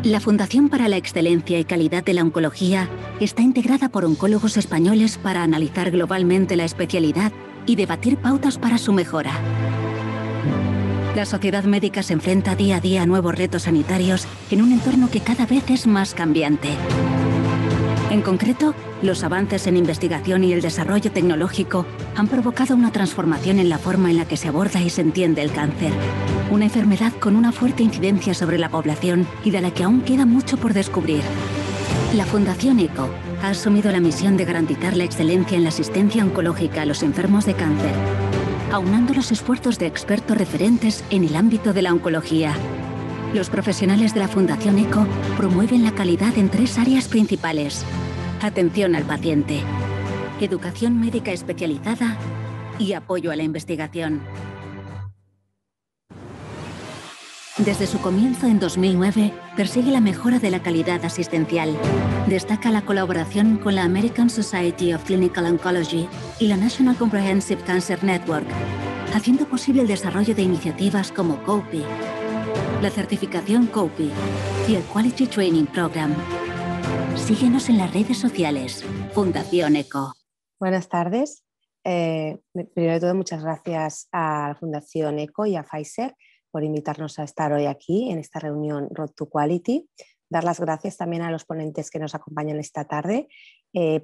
La Fundación para la Excelencia y Calidad de la Oncología está integrada por oncólogos españoles para analizar globalmente la especialidad y debatir pautas para su mejora. La sociedad médica se enfrenta día a día a nuevos retos sanitarios en un entorno que cada vez es más cambiante. En concreto, los avances en investigación y el desarrollo tecnológico han provocado una transformación en la forma en la que se aborda y se entiende el cáncer. Una enfermedad con una fuerte incidencia sobre la población y de la que aún queda mucho por descubrir. La Fundación ECO ha asumido la misión de garantizar la excelencia en la asistencia oncológica a los enfermos de cáncer, aunando los esfuerzos de expertos referentes en el ámbito de la oncología. Los profesionales de la Fundación ECO promueven la calidad en 3 áreas principales: atención al paciente, educación médica especializada y apoyo a la investigación. Desde su comienzo en 2009, persigue la mejora de la calidad asistencial. Destaca la colaboración con la American Society of Clinical Oncology y la National Comprehensive Cancer Network, haciendo posible el desarrollo de iniciativas como COPI, la certificación COPI y el Quality Training Program. Síguenos en las redes sociales. Fundación ECO. Buenas tardes. Primero de todo, muchas gracias a la Fundación ECO y a Pfizer por invitarnos a estar hoy aquí en esta reunión Road to Quality. Dar las gracias también a los ponentes que nos acompañan esta tarde.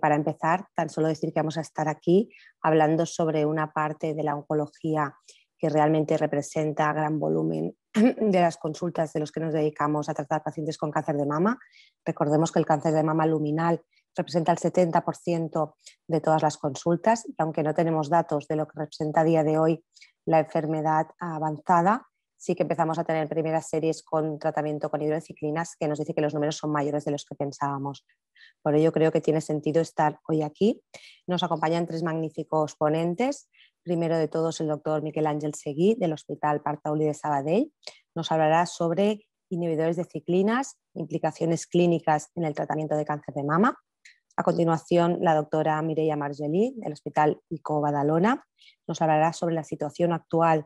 Para empezar, tan solo decir que vamos a estar aquí hablando sobre una parte de la oncología que realmente representa gran volumen de las consultas de los que nos dedicamos a tratar pacientes con cáncer de mama. Recordemos que el cáncer de mama luminal representa el 70% de todas las consultas, y aunque no tenemos datos de lo que representa a día de hoy la enfermedad avanzada, sí que empezamos a tener primeras series con tratamiento con hidroxiclinas que nos dice que los números son mayores de los que pensábamos. Por ello creo que tiene sentido estar hoy aquí. Nos acompañan 3 magníficos ponentes. Primero de todos, el doctor Miquel Àngel Seguí, del Hospital Parc Taulí de Sabadell. Nos hablará sobre inhibidores de ciclinas, implicaciones clínicas en el tratamiento de cáncer de mama. A continuación, la doctora Mireia Margelí, del Hospital ICO Badalona, nos hablará sobre la situación actual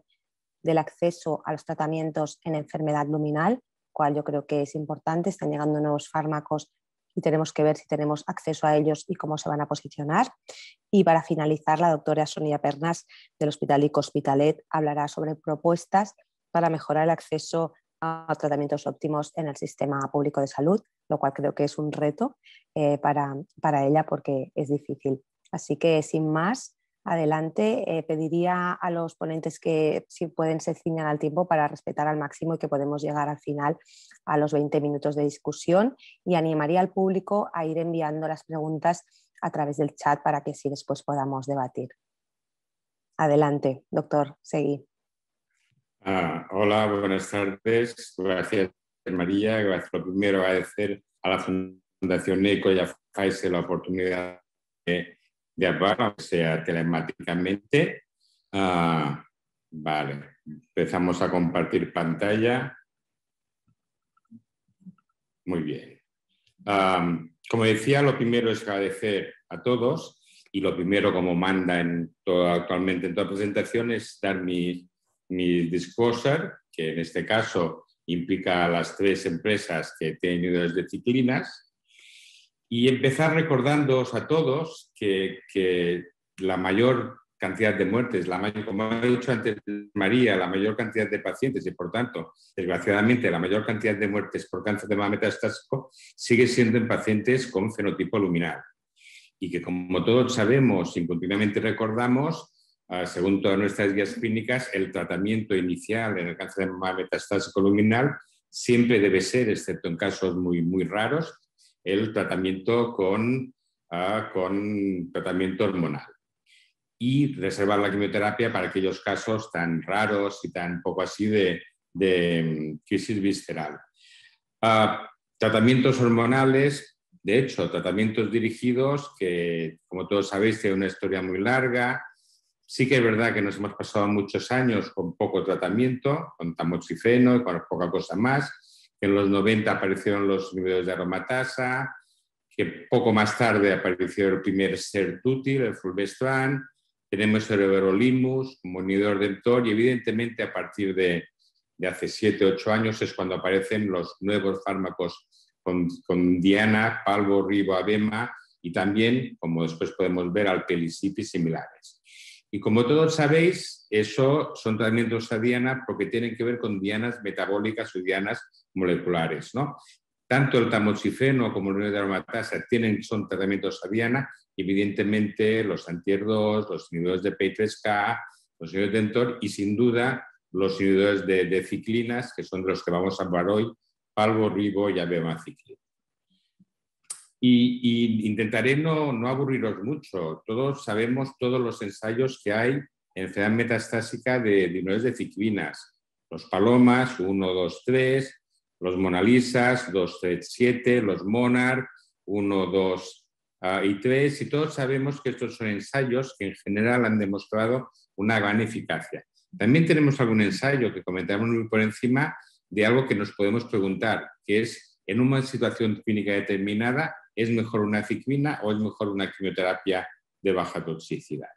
del acceso a los tratamientos en enfermedad luminal, cual yo creo que es importante. Están llegando nuevos fármacos y tenemos que ver si tenemos acceso a ellos y cómo se van a posicionar. Y para finalizar, la doctora Sonia Pernas, del Hospital ICO Hospitalet, hablará sobre propuestas para mejorar el acceso a tratamientos óptimos en el sistema público de salud, lo cual creo que es un reto para ella porque es difícil. Así que sin más, adelante, pediría a los ponentes que si pueden se ciñan al tiempo para respetar al máximo y que podemos llegar al final a los 20 minutos de discusión, y animaría al público a ir enviando las preguntas a través del chat para que sí después podamos debatir. Adelante, doctor Seguí. Hola, buenas tardes. Gracias, María. Gracias. Lo primero, agradecer a la Fundación ECO y a Pfizer la oportunidad de hablar, aunque sea telemáticamente. Vale, empezamos a compartir pantalla. Muy bien. Como decía, lo primero es agradecer a todos, y lo primero, como manda actualmente en toda presentación, es dar mi disclosure, que en este caso implica a las 3 empresas que tienen inhibidores de ciclinas, y empezar recordándoos a todos que la mayor cantidad de muertes, como ha dicho antes María, la mayor cantidad de pacientes y, por tanto, desgraciadamente, la mayor cantidad de muertes por cáncer de mama metastásico sigue siendo en pacientes con fenotipo luminal. Y que, como todos sabemos y continuamente recordamos, según todas nuestras guías clínicas, el tratamiento inicial en el cáncer de mama metastásico luminal siempre debe ser, excepto en casos muy, muy raros, el tratamiento con tratamiento hormonal. Y reservar la quimioterapia para aquellos casos tan raros y tan poco así de crisis visceral. Tratamientos hormonales, de hecho, tratamientos dirigidos que, como todos sabéis, tienen una historia muy larga. Sí que es verdad que nos hemos pasado muchos años con poco tratamiento, con tamoxifeno y con poca cosa más. En los 90 aparecieron los inhibidores de aromatasa, que poco más tarde apareció el primer Sertutil, el fulvestrant. Tenemos el everolimus como inhibidor de mTOR, y evidentemente a partir de de hace 7 u 8 años es cuando aparecen los nuevos fármacos con diana, palbo, ribo, abema y también, como después podemos ver, alpelisib y similares. Y como todos sabéis, eso son tratamientos a diana porque tienen que ver con dianas metabólicas o dianas moleculares, ¿no? Tanto el tamoxifeno como el inhibidor de aromatasa son tratamientos a diana, y evidentemente los anti-HER2, los inhibidores de PI3K, los inhibidores de mTOR y sin duda los inhibidores de ciclinas, que son de los que vamos a hablar hoy, palbo, ribo y abemaciclib. Y intentaré no aburriros mucho. Todos sabemos todos los ensayos que hay en enfermedad metastásica de inhibidores de ciclinas. Los palomas, 1, 2, 3, los monalisas, 2, 3, 7, los monarch, 1, 2 y 3. Y todos sabemos que estos son ensayos que en general han demostrado una gran eficacia. También tenemos algún ensayo que comentamos muy por encima de algo que nos podemos preguntar, que es, en una situación clínica determinada, ¿es mejor una ciclina o es mejor una quimioterapia de baja toxicidad?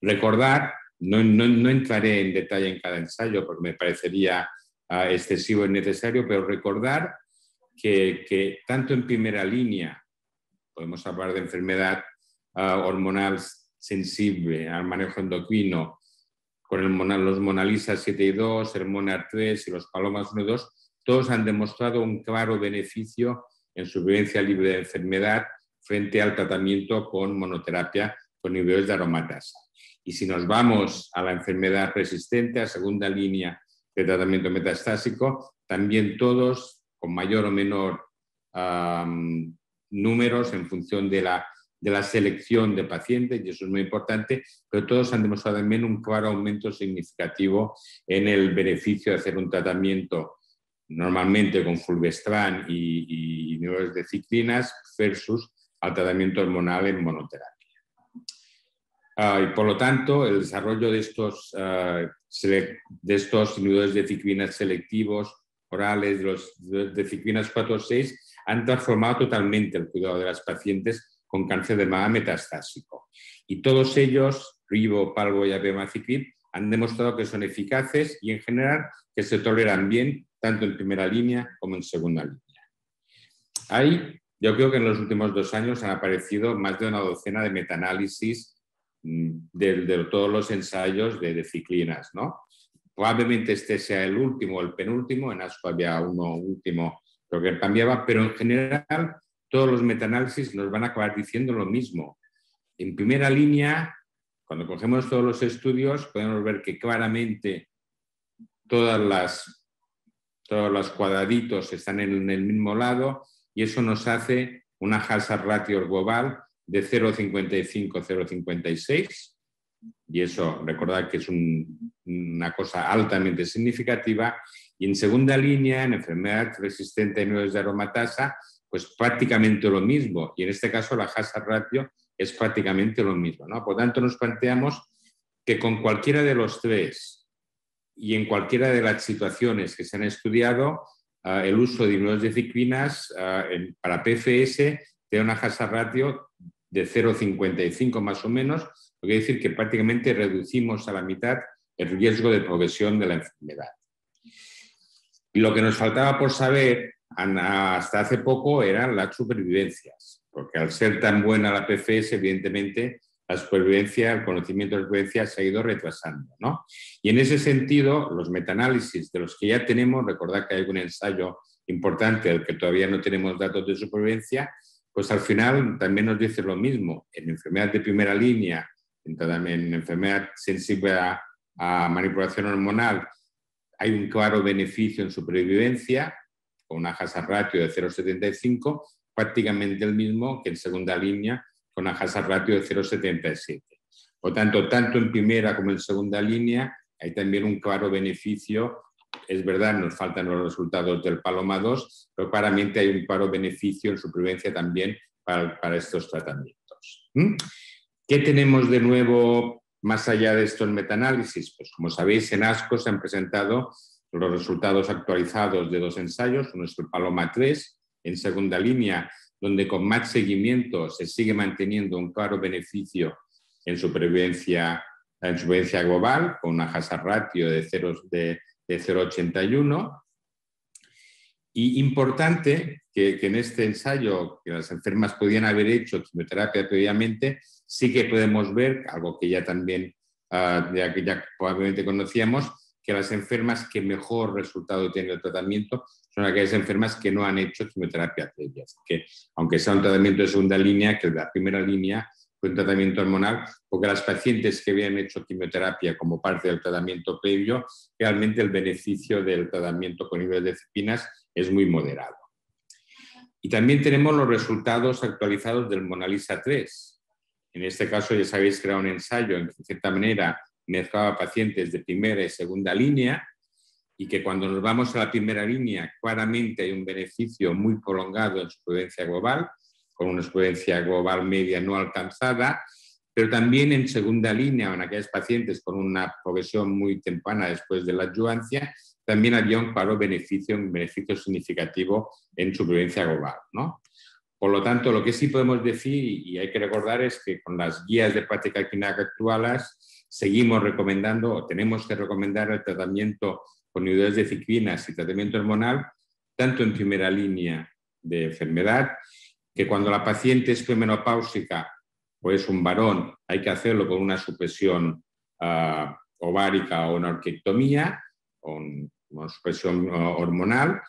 Recordar, no entraré en detalle en cada ensayo porque me parecería excesivo y necesario, pero recordar que tanto en primera línea, podemos hablar de enfermedad hormonal sensible al manejo endocrino, con los monalisas 7 y 2, el monarch 3 y los palomas 1 y 2, todos han demostrado un claro beneficio en supervivencia libre de enfermedad frente al tratamiento con monoterapia con inhibidores de aromatasa. Y si nos vamos a la enfermedad resistente, a segunda línea de tratamiento metastásico, también todos con mayor o menor números en función de la selección de pacientes, y eso es muy importante, pero todos han demostrado también un claro aumento significativo en el beneficio de hacer un tratamiento normalmente con fulvestrant y inhibidores de ciclinas versus al tratamiento hormonal en monoterapia. Y por lo tanto, el desarrollo de estos inhibidores de ciclinas selectivos orales, de ciclinas 4 o 6, han transformado totalmente el cuidado de las pacientes con cáncer de mama metastásico. Y todos ellos, ribo, palbo y abemaciclib, han demostrado que son eficaces y en general que se toleran bien tanto en primera línea como en segunda línea. Yo creo que en los últimos 2 años han aparecido más de una docena de metaanálisis de todos los ensayos de ciclinas, ¿no? Probablemente este sea el último o el penúltimo, en ASCO había uno último, creo que cambiaba, pero en general todos los metaanálisis nos van a acabar diciendo lo mismo. En primera línea, cuando cogemos todos los estudios, podemos ver que claramente todos los cuadraditos están en el mismo lado y eso nos hace una hazard ratio global de 0,55, 0,56 y eso, recordad que es una cosa altamente significativa. Y en segunda línea, en enfermedad resistente a inhibidores de aromatasa, pues prácticamente lo mismo, y en este caso la hazard ratio es prácticamente lo mismo, ¿no? Por tanto, nos planteamos que con cualquiera de los 3 y en cualquiera de las situaciones que se han estudiado, el uso de inhibidores de ciclinas para PFS tiene una hazard ratio de 0,55 más o menos, lo que quiere decir que prácticamente reducimos a la mitad el riesgo de progresión de la enfermedad. Y lo que nos faltaba por saber hasta hace poco eran las supervivencias, porque al ser tan buena la PFS, evidentemente, la supervivencia, el conocimiento de la supervivencia se ha ido retrasando, ¿no? Y en ese sentido, los metaanálisis de los que ya tenemos, recordad que hay un ensayo importante del que todavía no tenemos datos de supervivencia, pues al final también nos dice lo mismo. En enfermedad de primera línea, en enfermedad sensible a manipulación hormonal, hay un claro beneficio en supervivencia, con una hazard ratio de 0,75, prácticamente el mismo que en segunda línea, con una hazard ratio de 0,77. Por tanto, tanto en primera como en segunda línea, hay también un claro beneficio. Es verdad, nos faltan los resultados del Paloma 2, pero claramente hay un claro beneficio en supervivencia también para estos tratamientos. ¿Qué tenemos de nuevo más allá de estos metaanálisis? Pues como sabéis, en ASCO se han presentado los resultados actualizados de 2 ensayos, uno es el Paloma 3, en segunda línea, donde con más seguimiento se sigue manteniendo un claro beneficio en supervivencia global, con una hazard ratio de de 0,81. Y importante que en este ensayo, que las enfermas podían haber hecho quimioterapia previamente, sí que podemos ver, algo que ya también ya probablemente conocíamos, que las enfermas que mejor resultado tienen el tratamiento son aquellas enfermas que no han hecho quimioterapia previa. Que aunque sea un tratamiento de segunda línea, que la primera línea fue un tratamiento hormonal, porque las pacientes que habían hecho quimioterapia como parte del tratamiento previo, realmente el beneficio del tratamiento con ivermectinas es muy moderado. Y también tenemos los resultados actualizados del MONALISA 3. En este caso ya sabéis que era un ensayo en que de cierta manera mezclaba pacientes de primera y segunda línea, y que cuando nos vamos a la primera línea claramente hay un beneficio muy prolongado en supervivencia global, con una supervivencia global media no alcanzada, pero también en segunda línea, en aquellos pacientes con una progresión muy temprana después de la adjuvancia, también había un claro beneficio, un beneficio significativo en supervivencia global, ¿no? Por lo tanto, lo que sí podemos decir, y hay que recordar, es que con las guías de práctica clínica actuales seguimos recomendando, o tenemos que recomendar el tratamiento con inhibidores de ciclinas y tratamiento hormonal, tanto en primera línea de enfermedad, que cuando la paciente es premenopáusica o es un varón, hay que hacerlo con una supresión ovárica o una orquiectomía, o una supresión hormonal,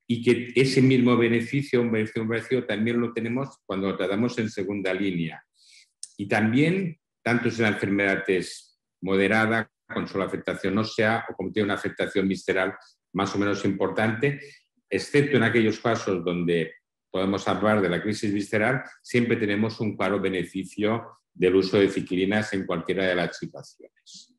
y que ese mismo beneficio, un beneficio también lo tenemos cuando lo tratamos en segunda línea. Y también, tanto si la enfermedad es moderada, con solo afectación ósea, o como tiene una afectación visceral más o menos importante, excepto en aquellos casos donde podemos hablar de la crisis visceral, siempre tenemos un claro beneficio del uso de ciclinas en cualquiera de las situaciones.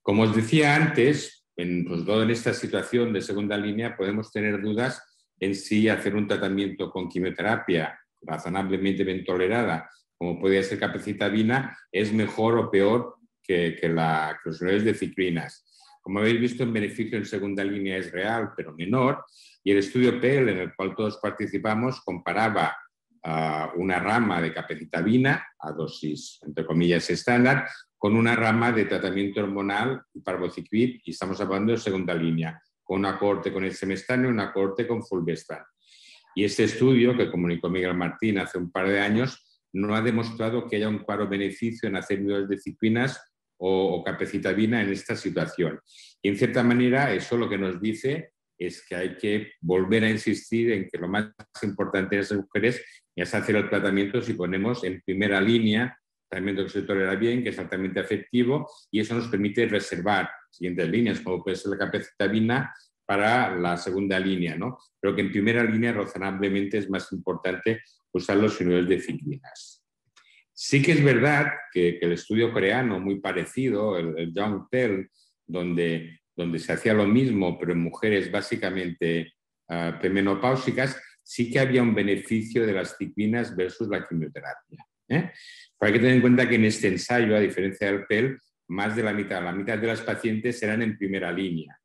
Como os decía antes, pues todo en esta situación de segunda línea podemos tener dudas en si hacer un tratamiento con quimioterapia razonablemente bien tolerada, como podría ser capecitabina, es mejor o peor que los niveles de ciclinas. Como habéis visto, el beneficio en segunda línea es real, pero menor, y el estudio PEL, en el cual todos participamos, comparaba una rama de capecitabina a dosis, entre comillas, estándar, con una rama de tratamiento hormonal y palbociclib, y estamos hablando de segunda línea, con una cohorte con el semestano y una cohorte con fulvestrant. Y este estudio, que comunicó Miguel Martín hace un par de años, no ha demostrado que haya un claro beneficio en hacer inhibidores de ciclinas o capecitabina en esta situación. Y en cierta manera eso lo que nos dice es que hay que volver a insistir en que lo más importante en esas mujeres es hacer el tratamiento si ponemos en primera línea tratamiento que se tolera bien, que es altamente efectivo, y eso nos permite reservar siguientes líneas, como puede ser la capecitabina, para la segunda línea, ¿no? Pero que en primera línea razonablemente es más importante usar los inhibidores de ciclinas. Sí que es verdad que el estudio coreano, muy parecido, el Young Pearl, donde se hacía lo mismo, pero en mujeres básicamente premenopáusicas, sí que había un beneficio de las ciclinas versus la quimioterapia. Pero hay que tener en cuenta que en este ensayo, a diferencia del PEL, más de la mitad de las pacientes eran en primera línea,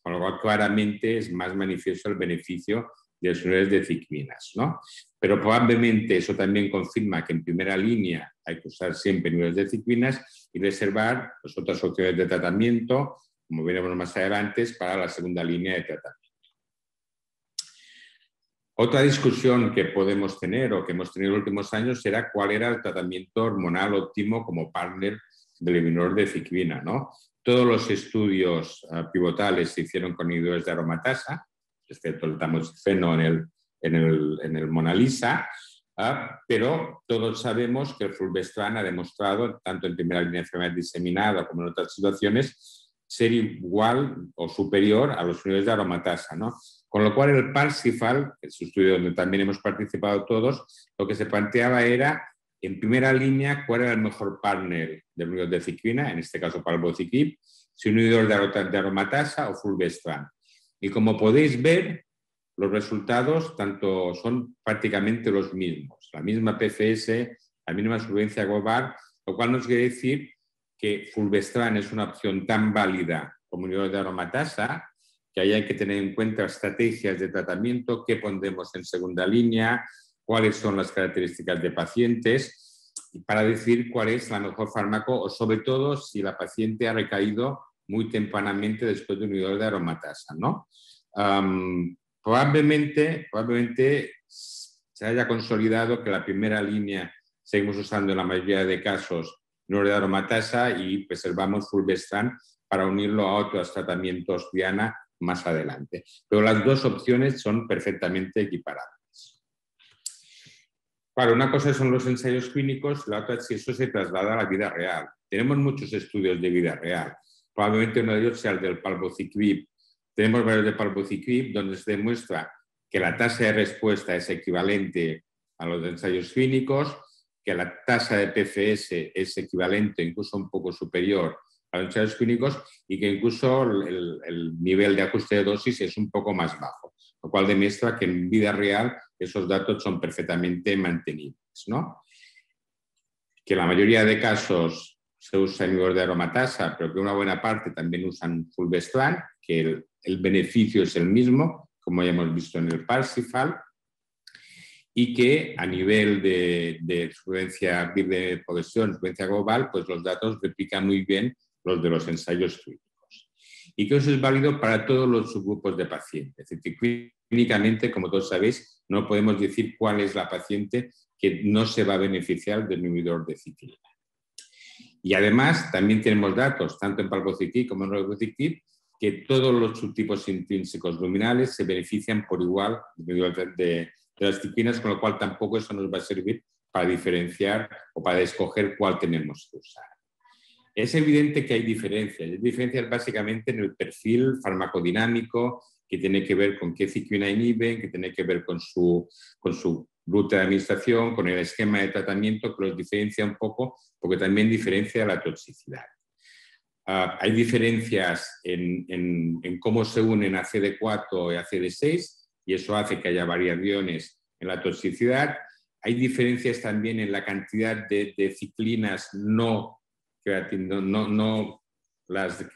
con lo cual claramente es más manifiesto el beneficio de los niveles de ciclinas, ¿no? Pero probablemente eso también confirma que en primera línea hay que usar siempre niveles de ciclinas y reservar las otras opciones de tratamiento, como veremos más adelante, para la segunda línea de tratamiento. Otra discusión que podemos tener o que hemos tenido en los últimos años era cuál era el tratamiento hormonal óptimo como partner del inhibidor de ciclina, ¿no? Todos los estudios pivotales se hicieron con inhibidores de aromatasa, excepto el tamoxifeno en el MONALISA, pero todos sabemos que el fulvestrant ha demostrado, tanto en primera línea de enfermedad diseminada como en otras situaciones, ser igual o superior a los inhibidores de aromatasa, ¿no? Con lo cual el Parsifal, que es un estudio donde también hemos participado todos, lo que se planteaba era, en primera línea, cuál era el mejor partner del inhibidor de ciclina, en este caso palbociclib, si un inhibidor de aromatasa o fulvestrant. Y como podéis ver, los resultados son prácticamente los mismos, la misma PFS, la misma supervivencia global, lo cual nos quiere decir que fulvestrant es una opción tan válida como inhibidor de aromatasa, que ahí hay que tener en cuenta estrategias de tratamiento, qué pondremos en segunda línea, cuáles son las características de pacientes, para decir cuál es la mejor fármaco o sobre todo si la paciente ha recaído muy tempranamente después de un inhibidor de aromatasa, ¿no? Probablemente se haya consolidado que la primera línea seguimos usando en la mayoría de casos inhibidor de aromatasa y preservamos fulvestrant para unirlo a otros tratamientos diana más adelante. Pero las dos opciones son perfectamente equiparables. Claro, una cosa son los ensayos clínicos, la otra es si eso se traslada a la vida real. Tenemos muchos estudios de vida real. Probablemente uno de ellos sea el del palbociclib. Tenemos varios de palbociclib donde se demuestra que la tasa de respuesta es equivalente a los ensayos clínicos, que la tasa de PFS es equivalente, incluso un poco superior a los ensayos clínicos y que incluso el nivel de ajuste de dosis es un poco más bajo, lo cual demuestra que en vida real esos datos son perfectamente mantenibles, ¿no? Que en la mayoría de casos se usa inhibidor de aromatasa, pero que una buena parte también usan fulvestrant, que el beneficio es el mismo, como ya hemos visto en el Parsifal, y que a nivel de influencia de progresión, influencia global, pues los datos replican muy bien los de los ensayos clínicos. Y que eso es válido para todos los subgrupos de pacientes. Es decir, clínicamente, como todos sabéis, no podemos decir cuál es la paciente que no se va a beneficiar del inhibidor de ciclina. Y además, también tenemos datos, tanto en palbociclib como en ribociclib, que todos los subtipos intrínsecos luminales se benefician por igual de las ciclinas, con lo cual tampoco eso nos va a servir para diferenciar o para escoger cuál tenemos que usar. Es evidente que hay diferencias. Hay diferencias básicamente en el perfil farmacodinámico, que tiene que ver con qué ciclina inhiben, que tiene que ver con su ruta de administración, con el esquema de tratamiento, que los diferencia un poco, porque también diferencia la toxicidad. Hay diferencias en cómo se unen ACD4 y ACD6, y eso hace que haya variaciones en la toxicidad. Hay diferencias también en la cantidad de ciclinas no las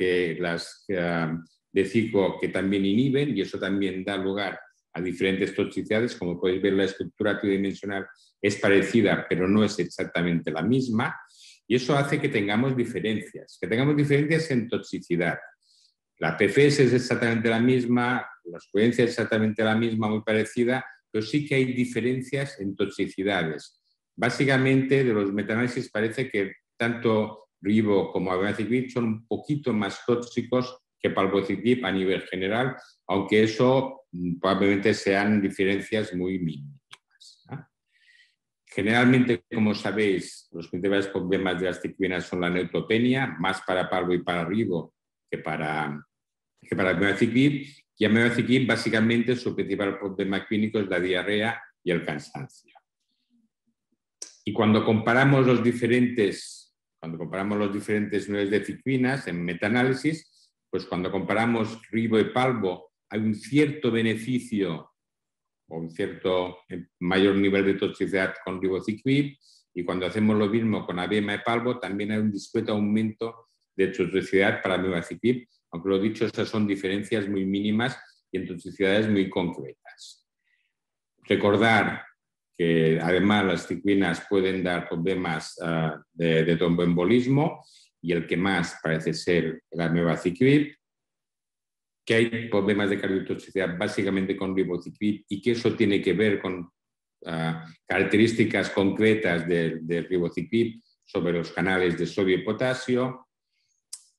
de ciclo que también inhiben, y eso también da lugar a diferentes toxicidades. Como podéis ver, la estructura tridimensional es parecida, pero no es exactamente la misma, y eso hace que tengamos diferencias en toxicidad. La PFS es exactamente la misma, la experiencia es exactamente la misma, muy parecida, pero sí que hay diferencias en toxicidades. Básicamente, de los metaanálisis parece que tanto ribo como abemaciclib son un poquito más tóxicos que palbociclib a nivel general, aunque eso probablemente sean diferencias muy mínimas. Generalmente, como sabéis, los principales problemas de las ciclinas son la neutropenia, más para palbo y para ribo que para abemaciclib, y abemaciclib básicamente su principal problema clínico es la diarrea y el cansancio. Y cuando comparamos los diferentes niveles de ciclinas en metaanálisis, pues cuando comparamos ribo y palbo hay un cierto beneficio o un cierto mayor nivel de toxicidad con ribociclib, y cuando hacemos lo mismo con abema y palbo también hay un discreto aumento de toxicidad para abemaciclib, aunque lo dicho, esas son diferencias muy mínimas y en toxicidades muy concretas. Recordar que además las ciclinas pueden dar problemas de tromboembolismo, y el que más parece ser el abemaciclib, que hay problemas de cardiotoxicidad básicamente con ribociclib, y que eso tiene que ver con características concretas del ribociclib sobre los canales de sodio y potasio,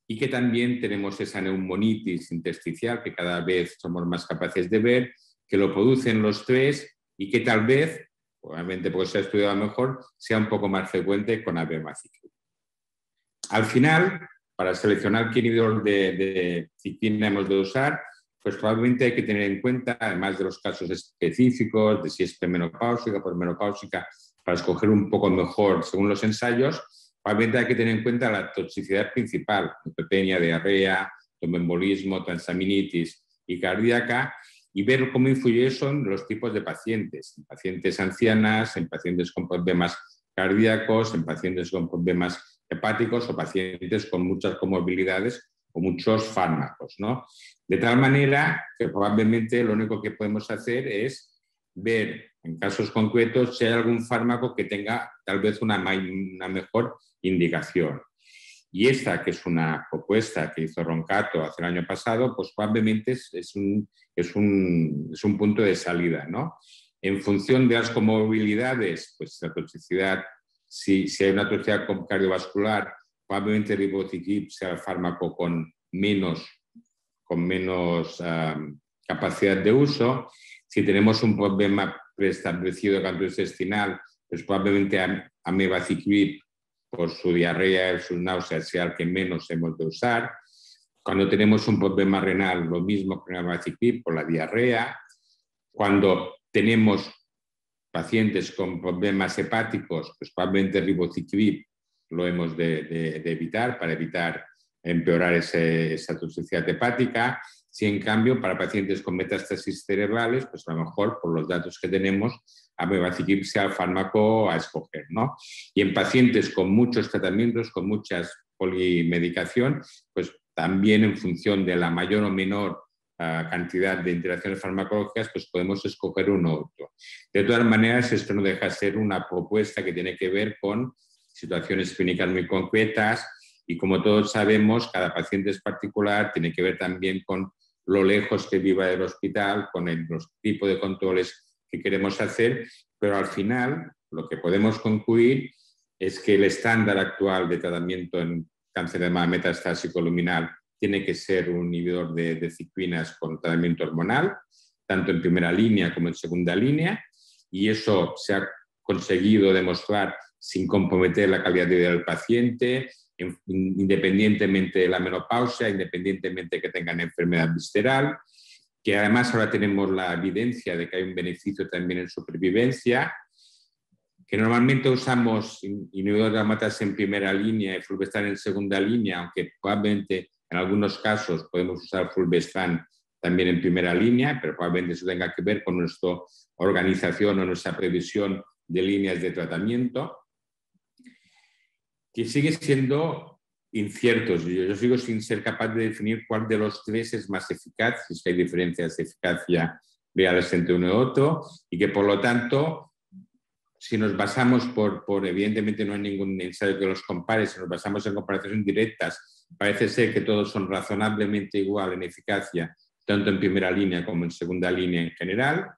y que también tenemos esa neumonitis intersticial que cada vez somos más capaces de ver, que lo producen los tres y que tal vez, obviamente porque se ha estudiado mejor, sea un poco más frecuente con abemaciclib. Al final, para seleccionar qué inhibidor de ciclina hemos de usar, pues probablemente hay que tener en cuenta, además de los casos específicos, de si es premenopáusica, posmenopáusica, para escoger un poco mejor según los ensayos, probablemente hay que tener en cuenta la toxicidad principal, neutropenia, diarrea, tromboembolismo, transaminitis y cardíaca, y ver cómo influye eso en los tipos de pacientes, en pacientes ancianas, en pacientes con problemas cardíacos, en pacientes con problemas hepáticos o pacientes con muchas comorbilidades o muchos fármacos, ¿no? De tal manera que probablemente lo único que podemos hacer es ver en casos concretos si hay algún fármaco que tenga tal vez una mejor indicación. Y esta, que es una propuesta que hizo Roncato hace el año pasado, pues probablemente es un punto de salida, ¿no? En función de las comorbilidades, pues la toxicidad, si hay una toxicidad cardiovascular, probablemente el ribociclib sea el fármaco con menos capacidad de uso. Si tenemos un problema preestablecido gastrointestinal, pues probablemente amevaciclib por su diarrea, sus náuseas, sea el que menos hemos de usar. Cuando tenemos un problema renal, lo mismo con el amevaciclib por la diarrea. Cuando tenemos pacientes con problemas hepáticos, pues probablemente el ribociclib lo hemos de evitar para evitar empeorar esa toxicidad hepática. Si en cambio para pacientes con metástasis cerebrales, pues a lo mejor por los datos que tenemos, amevaciclib sea el fármaco a escoger, ¿no? Y en pacientes con muchos tratamientos, con muchas polimedicación, pues también en función de la mayor o menor cantidad de interacciones farmacológicas, pues podemos escoger uno u otro. De todas maneras, esto no deja de ser una propuesta que tiene que ver con situaciones clínicas muy concretas y, como todos sabemos, cada paciente es particular, tiene que ver también con lo lejos que viva del hospital, con los tipos de controles que queremos hacer, pero al final lo que podemos concluir es que el estándar actual de tratamiento en cáncer de mama metastásico luminal tiene que ser un inhibidor de ciclinas con tratamiento hormonal, tanto en primera línea como en segunda línea, y eso se ha conseguido demostrar sin comprometer la calidad de vida del paciente, independientemente de la menopausia, independientemente de que tengan enfermedad visceral, que además ahora tenemos la evidencia de que hay un beneficio también en supervivencia, que normalmente usamos inhibidores de aromatasa en primera línea y fulvestrant en segunda línea, aunque probablemente en algunos casos podemos usar fulvestrant también en primera línea, pero probablemente eso tenga que ver con nuestra organización o nuestra previsión de líneas de tratamiento, que sigue siendo inciertos. Yo sigo sin ser capaz de definir cuál de los tres es más eficaz, si es que hay diferencias de eficacia reales entre uno y otro, y que por lo tanto, si nos basamos evidentemente no hay ningún ensayo que los compare, si nos basamos en comparaciones directas, parece ser que todos son razonablemente igual en eficacia, tanto en primera línea como en segunda línea en general,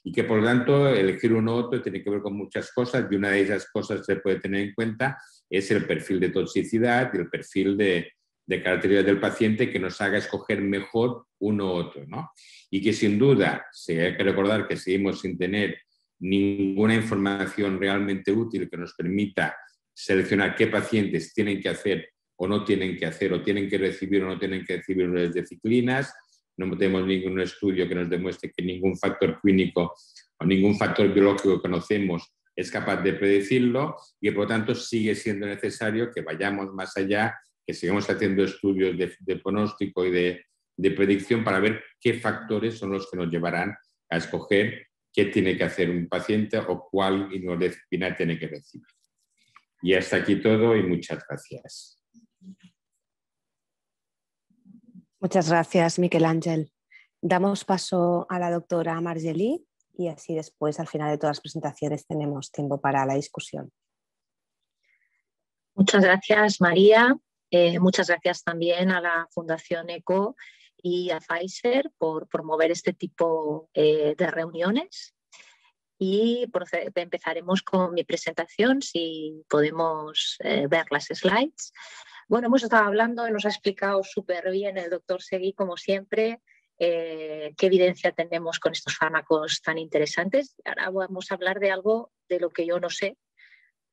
y que por lo tanto elegir uno u otro tiene que ver con muchas cosas, y una de esas cosas que se puede tener en cuenta es el perfil de toxicidad y el perfil de características del paciente que nos haga escoger mejor uno u otro, ¿no? Y que sin duda, hay que recordar que seguimos sin tener ninguna información realmente útil que nos permita seleccionar qué pacientes tienen que hacer o no tienen que hacer, o tienen que recibir o no tienen que recibir unidades de ciclinas. No tenemos ningún estudio que nos demuestre que ningún factor clínico o ningún factor biológico que conocemos es capaz de predecirlo, y por lo tanto sigue siendo necesario que vayamos más allá, que sigamos haciendo estudios de pronóstico y de predicción para ver qué factores son los que nos llevarán a escoger qué tiene que hacer un paciente o cuál inmunodisciplina tiene que recibir. Y hasta aquí todo y muchas gracias. Muchas gracias, Miquel Ángel. Damos paso a la doctora Margelí y así después, al final de todas las presentaciones, tenemos tiempo para la discusión. Muchas gracias, María. Muchas gracias también a la Fundación ECO y a Pfizer por promover este tipo de reuniones. Y empezaremos con mi presentación, si podemos ver las slides. Bueno, hemos estado hablando y nos ha explicado súper bien el doctor Seguí, como siempre, qué evidencia tenemos con estos fármacos tan interesantes. Ahora vamos a hablar de algo de lo que yo no sé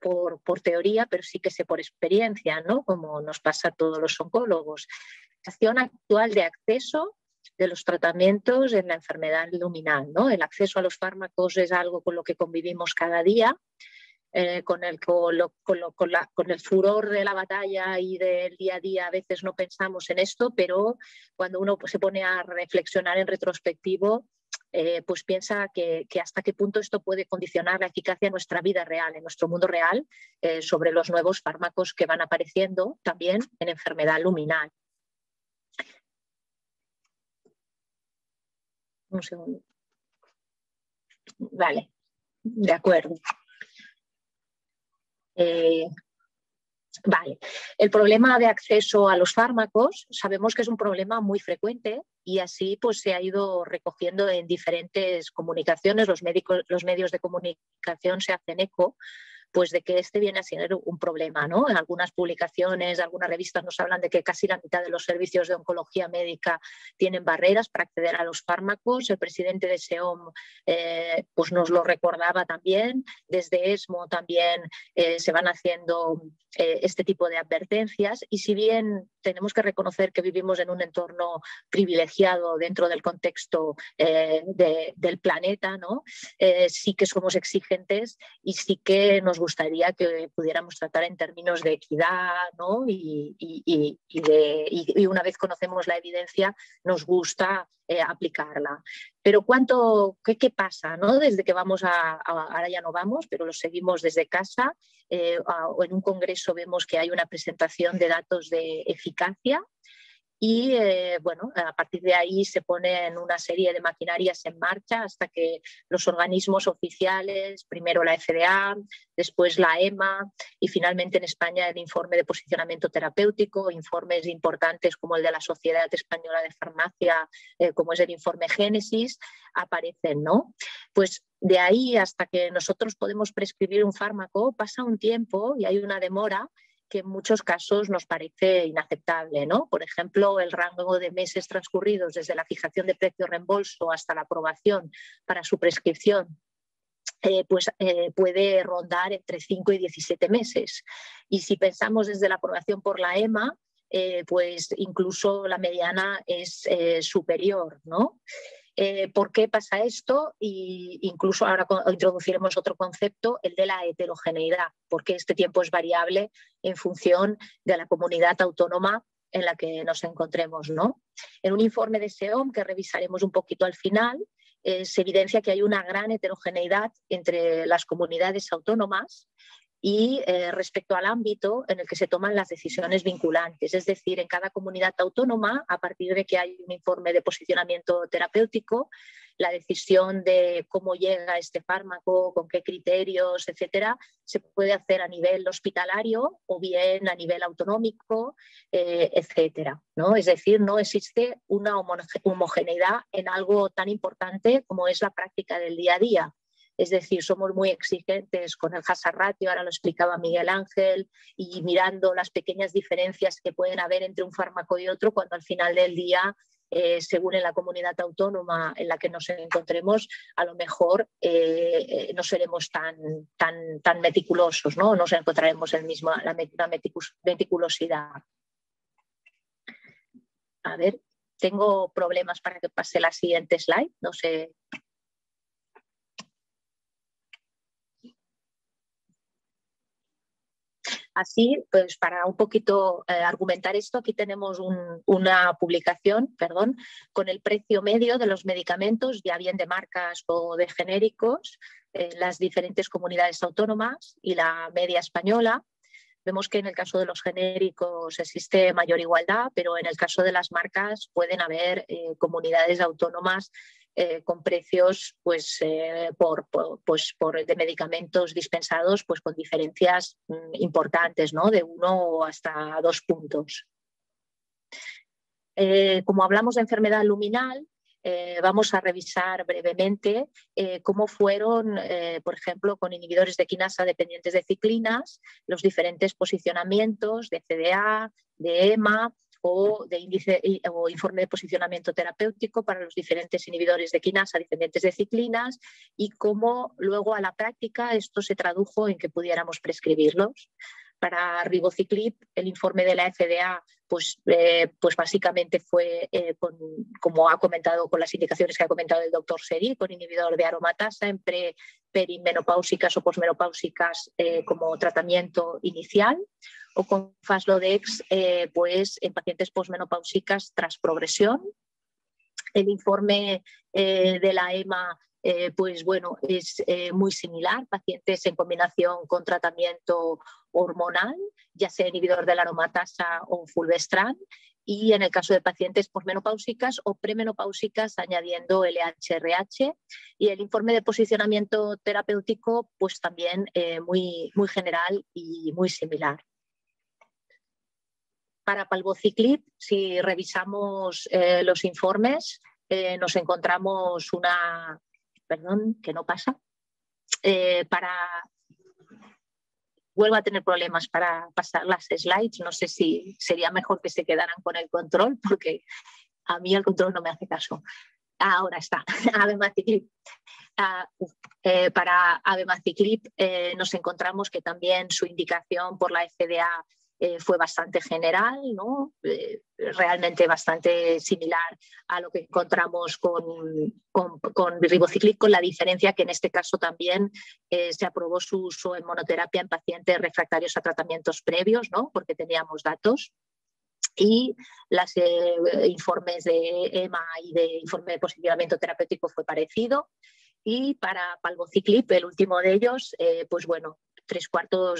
por teoría, pero sí que sé por experiencia, ¿no? Como nos pasa a todos los oncólogos. La situación actual de acceso de los tratamientos en la enfermedad luminal, ¿no? El acceso a los fármacos es algo con lo que convivimos cada día, con el furor de la batalla y del día a día a veces no pensamos en esto, pero cuando uno se pone a reflexionar en retrospectivo, pues piensa que hasta qué punto esto puede condicionar la eficacia de nuestra vida real, en nuestro mundo real, sobre los nuevos fármacos que van apareciendo también en enfermedad luminal. Un segundo. Vale, de acuerdo. Vale, el problema de acceso a los fármacos sabemos que es un problema muy frecuente y así pues se ha ido recogiendo en diferentes comunicaciones. Los medios de comunicación se hacen eco pues de que este viene a ser un problema, ¿no? En algunas publicaciones, algunas revistas nos hablan de que casi la mitad de los servicios de oncología médica tienen barreras para acceder a los fármacos. El presidente de SEOM pues nos lo recordaba también. Desde ESMO también se van haciendo este tipo de advertencias, y si bien tenemos que reconocer que vivimos en un entorno privilegiado dentro del contexto del planeta, ¿no? Sí que somos exigentes y sí que nos gustaría que pudiéramos tratar en términos de equidad, ¿no? Y una vez conocemos la evidencia, nos gusta aplicarla. Pero ¿qué pasa, ¿no? Desde que vamos ahora ya no vamos, pero lo seguimos desde casa, o en un congreso vemos que hay una presentación de datos de eficacia. Y bueno, a partir de ahí se ponen una serie de maquinarias en marcha hasta que los organismos oficiales, primero la FDA, después la EMA y finalmente en España el informe de posicionamiento terapéutico, informes importantes como el de la Sociedad Española de Farmacia, como es el informe Génesis, aparecen, ¿no? Pues de ahí hasta que nosotros podemos prescribir un fármaco pasa un tiempo y hay una demora que en muchos casos nos parece inaceptable, ¿no? Por ejemplo, el rango de meses transcurridos desde la fijación de precio reembolso hasta la aprobación para su prescripción puede rondar entre 5 y 17 meses. Y si pensamos desde la aprobación por la EMA, pues incluso la mediana es superior, ¿no? ¿Por qué pasa esto? Y incluso ahora introduciremos otro concepto, el de la heterogeneidad, porque este tiempo es variable en función de la comunidad autónoma en la que nos encontremos, ¿no? En un informe de SEOM que revisaremos un poquito al final, se evidencia que hay una gran heterogeneidad entre las comunidades autónomas y respecto al ámbito en el que se toman las decisiones vinculantes. Es decir, en cada comunidad autónoma, a partir de que hay un informe de posicionamiento terapéutico, la decisión de cómo llega este fármaco, con qué criterios, etcétera, se puede hacer a nivel hospitalario o bien a nivel autonómico, etcétera, ¿no? Es decir, no existe una homogeneidad en algo tan importante como es la práctica del día a día. Es decir, somos muy exigentes con el hazard ratio, ahora lo explicaba Miguel Ángel, y mirando las pequeñas diferencias que pueden haber entre un fármaco y otro, cuando al final del día, según en la comunidad autónoma en la que nos encontremos, a lo mejor no seremos tan meticulosos, ¿no? No encontraremos la meticulosidad. A ver, tengo problemas para que pase la siguiente slide, no sé. Así, pues para un poquito argumentar esto, aquí tenemos una publicación, con el precio medio de los medicamentos, ya bien de marcas o de genéricos, las diferentes comunidades autónomas y la media española. Vemos que en el caso de los genéricos existe mayor igualdad, pero en el caso de las marcas pueden haber comunidades autónomas con precios de medicamentos dispensados pues, con diferencias importantes, ¿no? De 1 hasta 2 puntos. Como hablamos de enfermedad luminal, vamos a revisar brevemente cómo fueron, por ejemplo, con inhibidores de quinasa dependientes de ciclinas, los diferentes posicionamientos de FDA, de EMA o de índice o informe de posicionamiento terapéutico para los diferentes inhibidores de quinasa dependientes de ciclinas y cómo luego a la práctica esto se tradujo en que pudiéramos prescribirlos. Para ribociclib, el informe de la FDA pues básicamente fue, como ha comentado, con las indicaciones que ha comentado el doctor Seri, con inhibidor de aromatasa en perimenopáusicas o posmenopáusicas como tratamiento inicial, o con Faslodex pues en pacientes posmenopáusicas tras progresión. El informe de la EMA pues bueno, es muy similar, pacientes en combinación con tratamiento hormonal, ya sea inhibidor de la aromatasa o fulvestrant, y en el caso de pacientes posmenopáusicas o premenopáusicas añadiendo LHRH, y el informe de posicionamiento terapéutico pues también muy general y muy similar. para palbociclib, si revisamos los informes, nos encontramos una... Perdón, que no pasa. Vuelvo a tener problemas para pasar las slides. No sé si sería mejor que se quedaran con el control, porque a mí el control no me hace caso. Ahora está, abemaciclib. Para abemaciclib nos encontramos que también su indicación por la FDA fue bastante general, ¿no? Realmente bastante similar a lo que encontramos con ribociclib, con la diferencia que en este caso también se aprobó su uso en monoterapia en pacientes refractarios a tratamientos previos, ¿no? Porque teníamos datos. Y los informes de EMA y de informe de posicionamiento terapéutico fue parecido. Y para palbociclib, el último de ellos, pues bueno, 3/4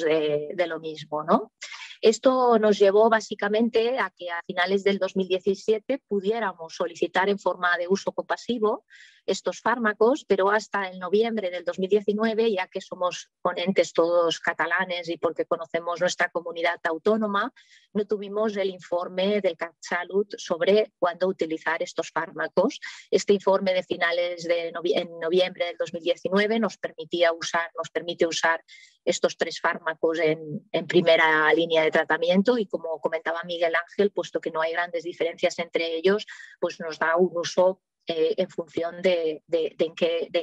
de lo mismo, ¿no? Esto nos llevó básicamente a que a finales del 2017 pudiéramos solicitar en forma de uso compasivo estos fármacos, pero hasta el noviembre del 2019, ya que somos ponentes todos catalanes y porque conocemos nuestra comunidad autónoma, no tuvimos el informe del CatSalut sobre cuándo utilizar estos fármacos. Este informe de finales de noviembre del 2019 nos permite usar estos 3 fármacos en primera línea de tratamiento y, como comentaba Miguel Ángel, puesto que no hay grandes diferencias entre ellos, pues nos da un uso en función de en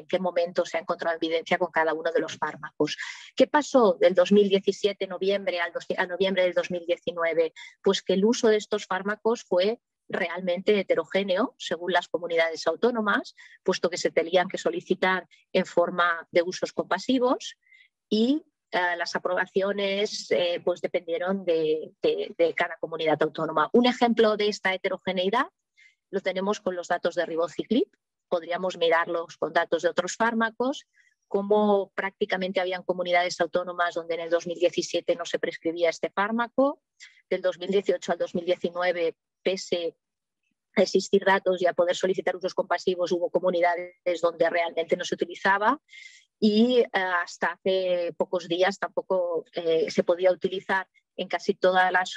qué momento se ha encontrado evidencia con cada uno de los fármacos. ¿Qué pasó del 2017 noviembre a noviembre del 2019? Pues que el uso de estos fármacos fue realmente heterogéneo según las comunidades autónomas, puesto que se tenían que solicitar en forma de usos compasivos y las aprobaciones pues dependieron de cada comunidad autónoma. Un ejemplo de esta heterogeneidad lo tenemos con los datos de ribociclib. Podríamos mirarlos con datos de otros fármacos, como prácticamente habían comunidades autónomas donde en el 2017 no se prescribía este fármaco. Del 2018 al 2019, pese a existir datos y a poder solicitar usos compasivos, hubo comunidades donde realmente no se utilizaba. Y hasta hace pocos días tampoco se podía utilizar en casi todas las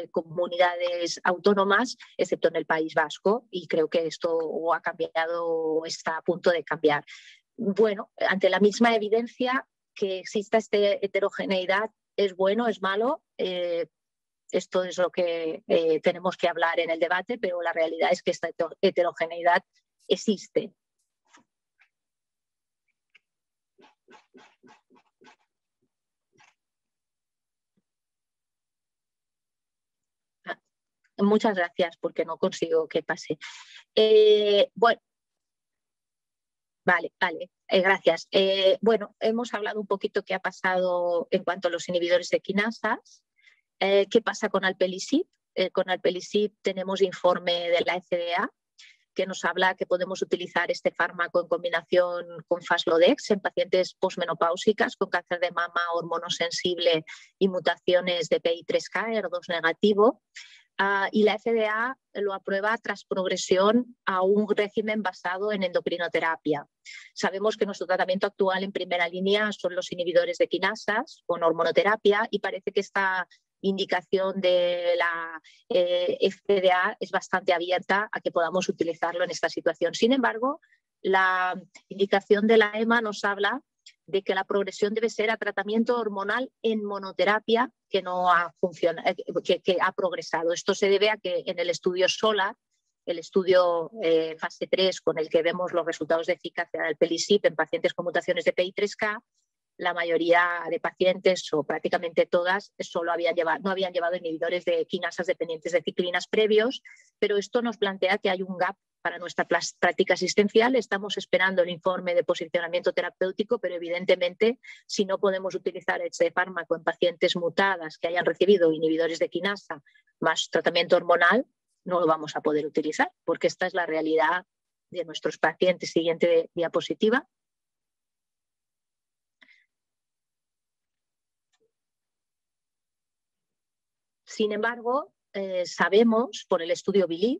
comunidades autónomas, excepto en el País Vasco, y creo que esto ha cambiado o está a punto de cambiar. Bueno, ante la misma evidencia que exista esta heterogeneidad, ¿es bueno, es malo? Esto es lo que tenemos que hablar en el debate, pero la realidad es que esta heterogeneidad existe. Muchas gracias, porque no consigo que pase. Bueno, vale, gracias. Bueno, hemos hablado un poquito qué ha pasado en cuanto a los inhibidores de quinasas. ¿Qué pasa con alpelisib? Con alpelisib tenemos informe de la FDA que nos habla que podemos utilizar este fármaco en combinación con Faslodex en pacientes posmenopáusicas con cáncer de mama, hormonosensible y mutaciones de PI3K, HER2 negativo. Y la FDA lo aprueba tras progresión a un régimen basado en endocrinoterapia. Sabemos que nuestro tratamiento actual en primera línea son los inhibidores de quinasas con hormonoterapia y parece que esta indicación de la FDA es bastante abierta a que podamos utilizarlo en esta situación. Sin embargo, la indicación de la EMA nos habla de que la progresión debe ser a tratamiento hormonal en monoterapia que no ha funcionado, que ha progresado. Esto se debe a que en el estudio SOLAR, el estudio fase 3 con el que vemos los resultados de eficacia del alpelisib en pacientes con mutaciones de PI3K, la mayoría de pacientes, o prácticamente todas, no habían llevado inhibidores de quinasas dependientes de ciclinas previos, pero esto nos plantea que hay un gap para nuestra práctica asistencial. Estamos esperando el informe de posicionamiento terapéutico, pero evidentemente si no podemos utilizar este fármaco en pacientes mutadas que hayan recibido inhibidores de quinasa más tratamiento hormonal, no lo vamos a poder utilizar, porque esta es la realidad de nuestros pacientes. Siguiente diapositiva. Sin embargo, sabemos por el estudio BELIEVE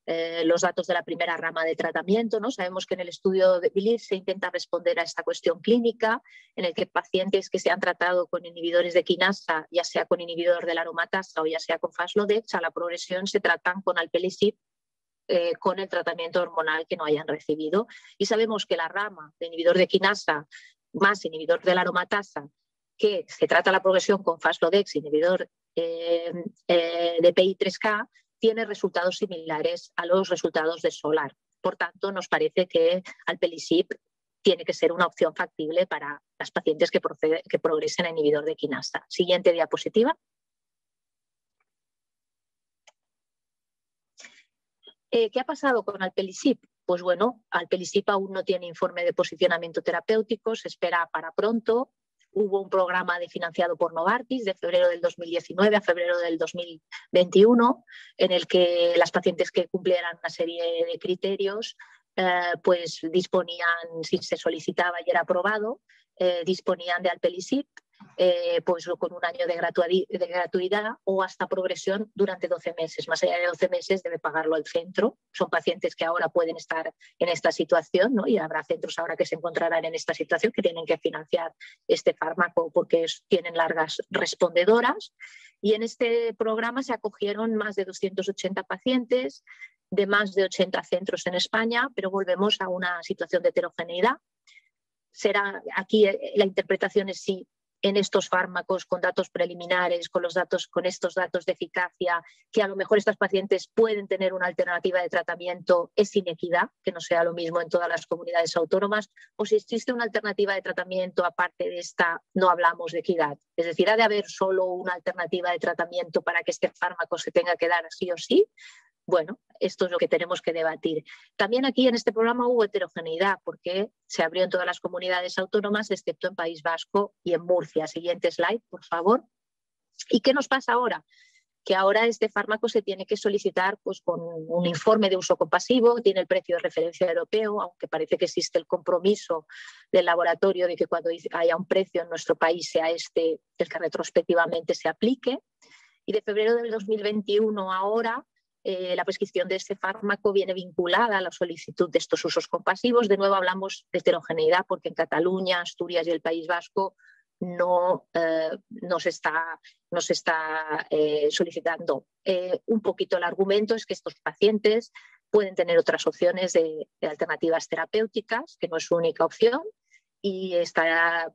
los datos de la primera rama de tratamiento, ¿no? Sabemos que en el estudio de BELIEVE se intenta responder a esta cuestión clínica, en el que pacientes que se han tratado con inhibidores de quinasa, ya sea con inhibidor de la aromatasa o ya sea con Faslodex, a la progresión se tratan con alpelisib con el tratamiento hormonal que no hayan recibido. Y sabemos que la rama de inhibidor de quinasa más inhibidor de la aromatasa, que se trata la progresión con Faslodex, inhibidor de PI3K, tiene resultados similares a los resultados de SOLAR. Por tanto, nos parece que alpelisib tiene que ser una opción factible para las pacientes que progresen a inhibidor de quinasa. Siguiente diapositiva. ¿Qué ha pasado con alpelisib? Pues bueno, alpelisib aún no tiene informe de posicionamiento terapéutico, se espera para pronto. Hubo un programa financiado por Novartis de febrero del 2019 a febrero del 2021, en el que las pacientes que cumplieran una serie de criterios pues disponían, si se solicitaba y era aprobado, disponían de alpelisib pues con un año de gratuidad o hasta progresión durante 12 meses. Más allá de 12 meses debe pagarlo el centro. Son pacientes que ahora pueden estar en esta situación, ¿no? Y habrá centros ahora que se encontrarán en esta situación que tienen que financiar este fármaco porque tienen largas respondedoras. Y en este programa se acogieron más de 280 pacientes de más de 80 centros en España, pero volvemos a una situación de heterogeneidad. Aquí la interpretación es si en estos fármacos con datos preliminares, con estos datos de eficacia, que a lo mejor estas pacientes pueden tener una alternativa de tratamiento, es inequidad, que no sea lo mismo en todas las comunidades autónomas, o si existe una alternativa de tratamiento aparte de esta, no hablamos de equidad. Es decir, ¿ha de haber solo una alternativa de tratamiento para que este fármaco se tenga que dar sí o sí? Bueno, esto es lo que tenemos que debatir. También aquí en este programa hubo heterogeneidad porque se abrió en todas las comunidades autónomas excepto en País Vasco y en Murcia. Siguiente slide, por favor. ¿Y qué nos pasa ahora? Que ahora este fármaco se tiene que solicitar pues, con un informe de uso compasivo, tiene el precio de referencia europeo, aunque parece que existe el compromiso del laboratorio de que cuando haya un precio en nuestro país sea este el que retrospectivamente se aplique. Y de febrero del 2021 ahora, la prescripción de este fármaco viene vinculada a la solicitud de estos usos compasivos. De nuevo hablamos de heterogeneidad porque en Cataluña, Asturias y el País Vasco no se está solicitando. Un poquito el argumento es que estos pacientes pueden tener otras opciones de alternativas terapéuticas, que no es su única opción, y está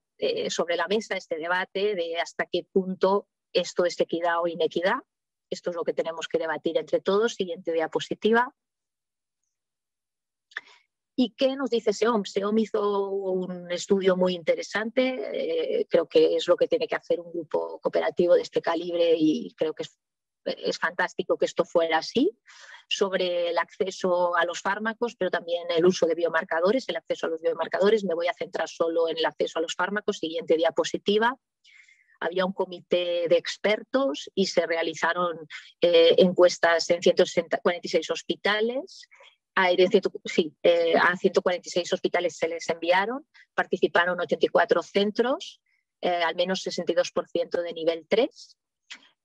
sobre la mesa este debate de hasta qué punto esto es equidad o inequidad. Esto es lo que tenemos que debatir entre todos. Siguiente diapositiva. ¿Y qué nos dice SEOM? SEOM hizo un estudio muy interesante, creo que es lo que tiene que hacer un grupo cooperativo de este calibre y creo que es fantástico que esto fuera así, sobre el acceso a los fármacos, pero también el uso de biomarcadores, el acceso a los biomarcadores. Me voy a centrar solo en el acceso a los fármacos. Siguiente diapositiva. Había un comité de expertos y se realizaron encuestas en 146 hospitales. A 146 hospitales se les enviaron, participaron 84 centros, al menos 62% de nivel 3.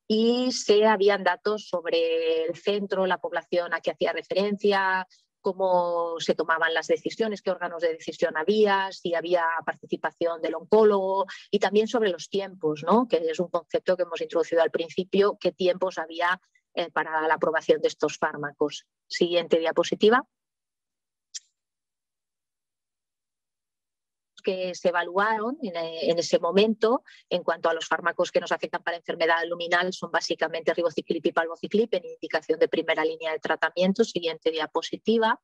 Y se habían datos sobre el centro, la población a que hacía referencia, cómo se tomaban las decisiones, qué órganos de decisión había, si había participación del oncólogo y también sobre los tiempos, ¿no? Que es un concepto que hemos introducido al principio, qué tiempos había para la aprobación de estos fármacos. Siguiente diapositiva. Que se evaluaron en ese momento en cuanto a los fármacos que nos afectan para enfermedad luminal son básicamente ribociclib y palbociclib en indicación de primera línea de tratamiento. Siguiente diapositiva.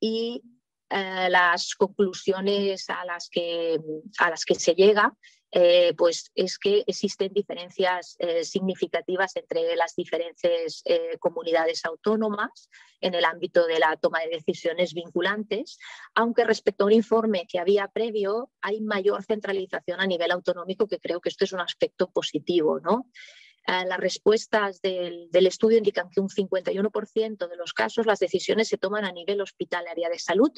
Y las conclusiones a las que se llega pues es que existen diferencias significativas entre las diferentes comunidades autónomas en el ámbito de la toma de decisiones vinculantes, aunque respecto a un informe que había previo hay mayor centralización a nivel autonómico, que creo que esto es un aspecto positivo, ¿no? Las respuestas del estudio indican que un 51% de los casos las decisiones se toman a nivel hospitalaria de salud,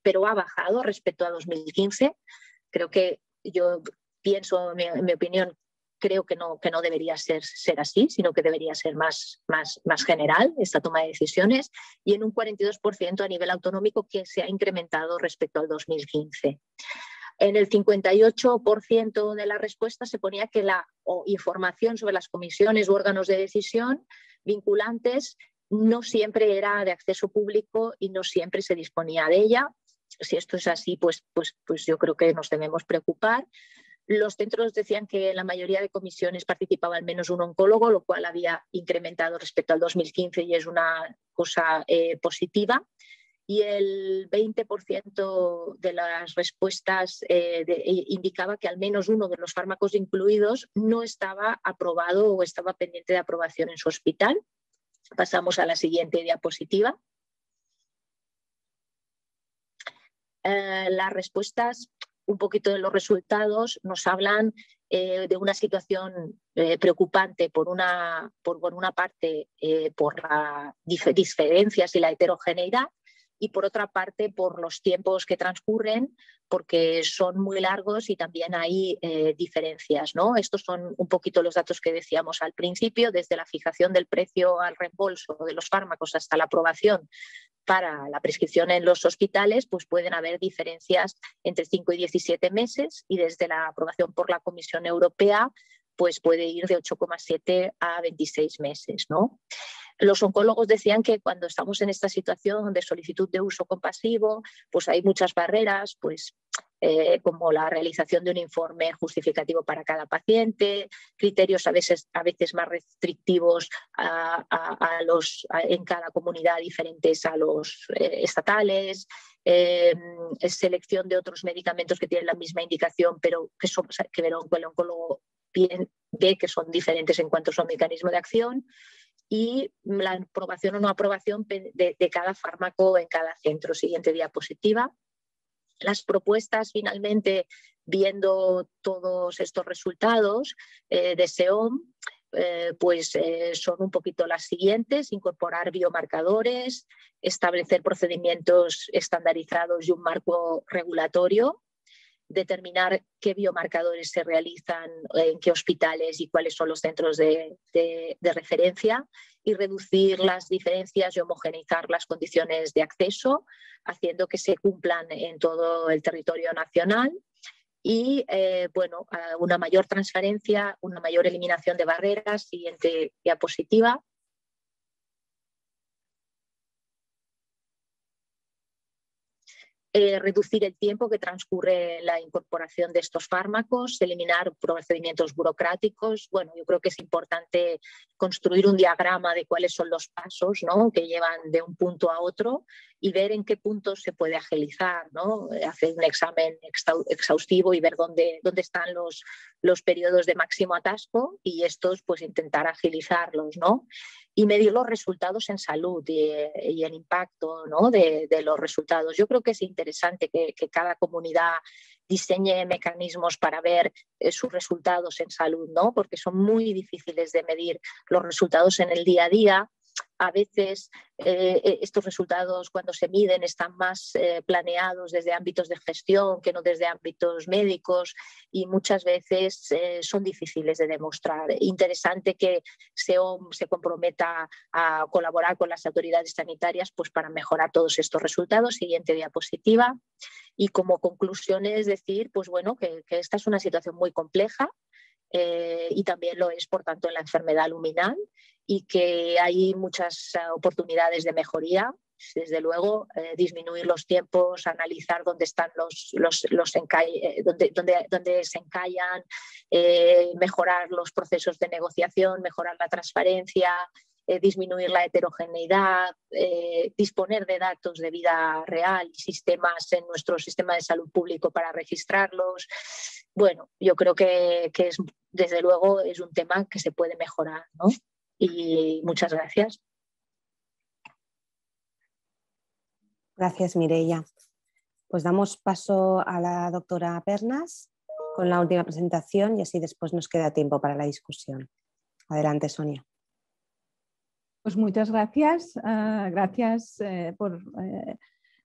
pero ha bajado respecto a 2015. Creo que yo pienso, en mi opinión, creo que no debería ser así, sino que debería ser más general esta toma de decisiones, y en un 42% a nivel autonómico, que se ha incrementado respecto al 2015. En el 58% de la respuesta se ponía que la información sobre las comisiones u órganos de decisión vinculantes no siempre era de acceso público y no siempre se disponía de ella. Si esto es así, pues yo creo que nos debemos preocupar. Los centros decían que en la mayoría de comisiones participaba al menos un oncólogo, lo cual había incrementado respecto al 2015 y es una cosa positiva. Y el 20% de las respuestas indicaba que al menos uno de los fármacos incluidos no estaba aprobado o estaba pendiente de aprobación en su hospital. Pasamos a la siguiente diapositiva. Las respuestas, un poquito de los resultados, nos hablan de una situación preocupante por una parte por las diferencias y la heterogeneidad, y por otra parte por los tiempos que transcurren, porque son muy largos y también hay diferencias, ¿no? Estos son un poquito los datos que decíamos al principio, desde la fijación del precio al reembolso de los fármacos hasta la aprobación para la prescripción en los hospitales, pues pueden haber diferencias entre 5 y 17 meses, y desde la aprobación por la Comisión Europea pues puede ir de 8,7 a 26 meses, ¿no? Los oncólogos decían que cuando estamos en esta situación de solicitud de uso compasivo, pues hay muchas barreras, pues como la realización de un informe justificativo para cada paciente, criterios a veces más restrictivos en cada comunidad diferentes a los estatales, selección de otros medicamentos que tienen la misma indicación, pero que el oncólogo ve que son diferentes en cuanto a su mecanismo de acción, y la aprobación o no aprobación de cada fármaco en cada centro. Siguiente diapositiva. Las propuestas, finalmente, viendo todos estos resultados de SEOM, son un poquito las siguientes: incorporar biomarcadores, establecer procedimientos estandarizados y un marco regulatorio, determinar qué biomarcadores se realizan en qué hospitales y cuáles son los centros de referencia, y reducir las diferencias y homogeneizar las condiciones de acceso, haciendo que se cumplan en todo el territorio nacional. Y una mayor transparencia, una mayor eliminación de barreras. Siguiente diapositiva. Reducir el tiempo que transcurre la incorporación de estos fármacos, eliminar procedimientos burocráticos. Bueno, yo creo que es importante construir un diagrama de cuáles son los pasos, ¿no?, que llevan de un punto a otro, y ver en qué puntos se puede agilizar, ¿no? Hacer un examen exhaustivo y ver dónde están los periodos de máximo atasco, y estos pues intentar agilizarlos, ¿no? Y medir los resultados en salud y el impacto, ¿no?, de los resultados. Yo creo que es interesante que cada comunidad diseñe mecanismos para ver sus resultados en salud, ¿no?, porque son muy difíciles de medir los resultados en el día a día. A veces estos resultados, cuando se miden, están más planeados desde ámbitos de gestión que no desde ámbitos médicos, y muchas veces son difíciles de demostrar. Interesante que SEOM se comprometa a colaborar con las autoridades sanitarias pues para mejorar todos estos resultados. Siguiente diapositiva. Y como conclusión es decir, pues bueno, que esta es una situación muy compleja, y también lo es, por tanto, en la enfermedad luminal, y que hay muchas oportunidades de mejoría. Desde luego, disminuir los tiempos, analizar dónde están dónde se encallan, mejorar los procesos de negociación, mejorar la transparencia, disminuir la heterogeneidad, disponer de datos de vida real y sistemas en nuestro sistema de salud público para registrarlos. Bueno, yo creo que desde luego es un tema que se puede mejorar, ¿no? Y muchas gracias. Gracias, Mireia. Pues damos paso a la doctora Pernas con la última presentación, y así después nos queda tiempo para la discusión. Adelante, Sonia. Pues muchas gracias. Gracias por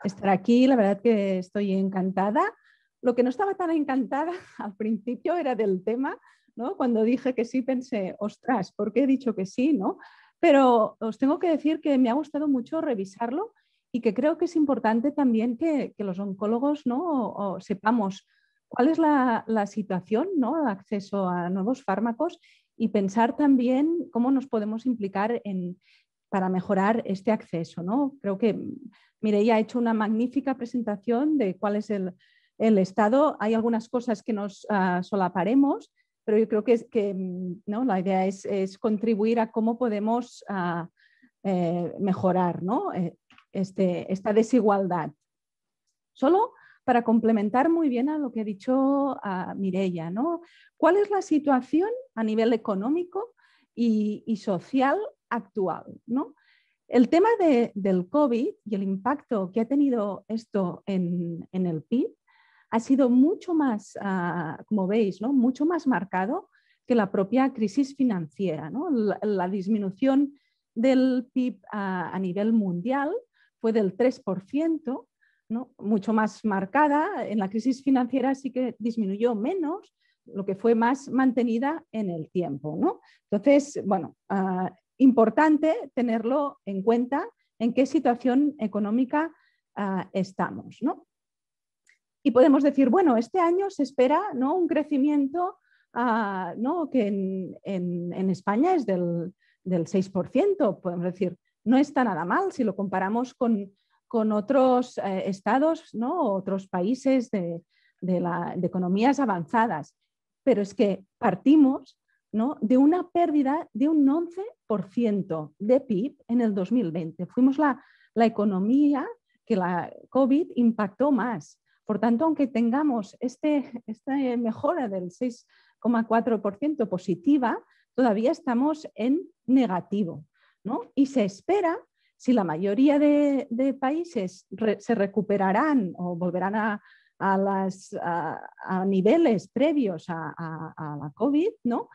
estar aquí. La verdad que estoy encantada. Lo que no estaba tan encantada al principio era del tema. ¿no? Cuando dije que sí pensé, ostras, ¿por qué he dicho que sí, ¿no? Pero os tengo que decir que me ha gustado mucho revisarlo y que creo que es importante también que los oncólogos, ¿no? o sepamos cuál es la situación, ¿no? El acceso a nuevos fármacos y pensar también cómo nos podemos implicar para mejorar este acceso, ¿no? Creo que Mireia ha hecho una magnífica presentación de cuál es el estado. Hay algunas cosas que nos solaparemos, pero yo creo que ¿no? La idea es contribuir a cómo podemos mejorar, ¿no? esta desigualdad. Solo para complementar muy bien a lo que ha dicho Mireia, ¿no? ¿Cuál es la situación a nivel económico y social actual, ¿no? El tema del COVID y el impacto que ha tenido esto en el PIB ha sido mucho más, como veis, ¿no? Mucho más marcado que la propia crisis financiera, ¿no? La disminución del PIB a nivel mundial fue del 3%, ¿no? Mucho más marcada. En la crisis financiera sí que disminuyó menos, lo que fue más mantenida en el tiempo, ¿no? Entonces, bueno, importante tenerlo en cuenta en qué situación económica estamos, ¿no? Y podemos decir, bueno, este año se espera, ¿no? Un crecimiento ¿no? que en España es del 6%, podemos decir, no está nada mal si lo comparamos con otros estados, ¿no? Otros países de economías avanzadas, pero es que partimos, ¿no? de una pérdida de un 11% de PIB en el 2020. Fuimos la economía que la COVID impactó más. Por tanto, aunque tengamos esta mejora del 6,4% positiva, todavía estamos en negativo, ¿no? Y se espera, si la mayoría de países se recuperarán o volverán a niveles previos a la COVID, ¿no?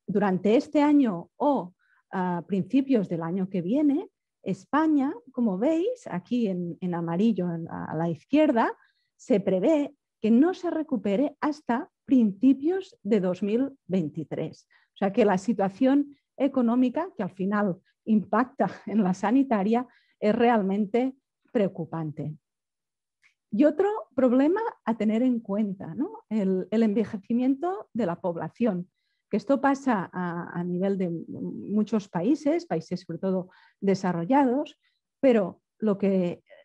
Durante este año o a principios del año que viene, España, como veis, aquí en amarillo a la izquierda, se prevé que no se recupere hasta principios de 2023. O sea que la situación económica, que al final impacta en la sanitaria, es realmente preocupante. Y otro problema a tener en cuenta, ¿no? El envejecimiento de la población, que esto pasa a nivel de muchos países sobre todo desarrollados, pero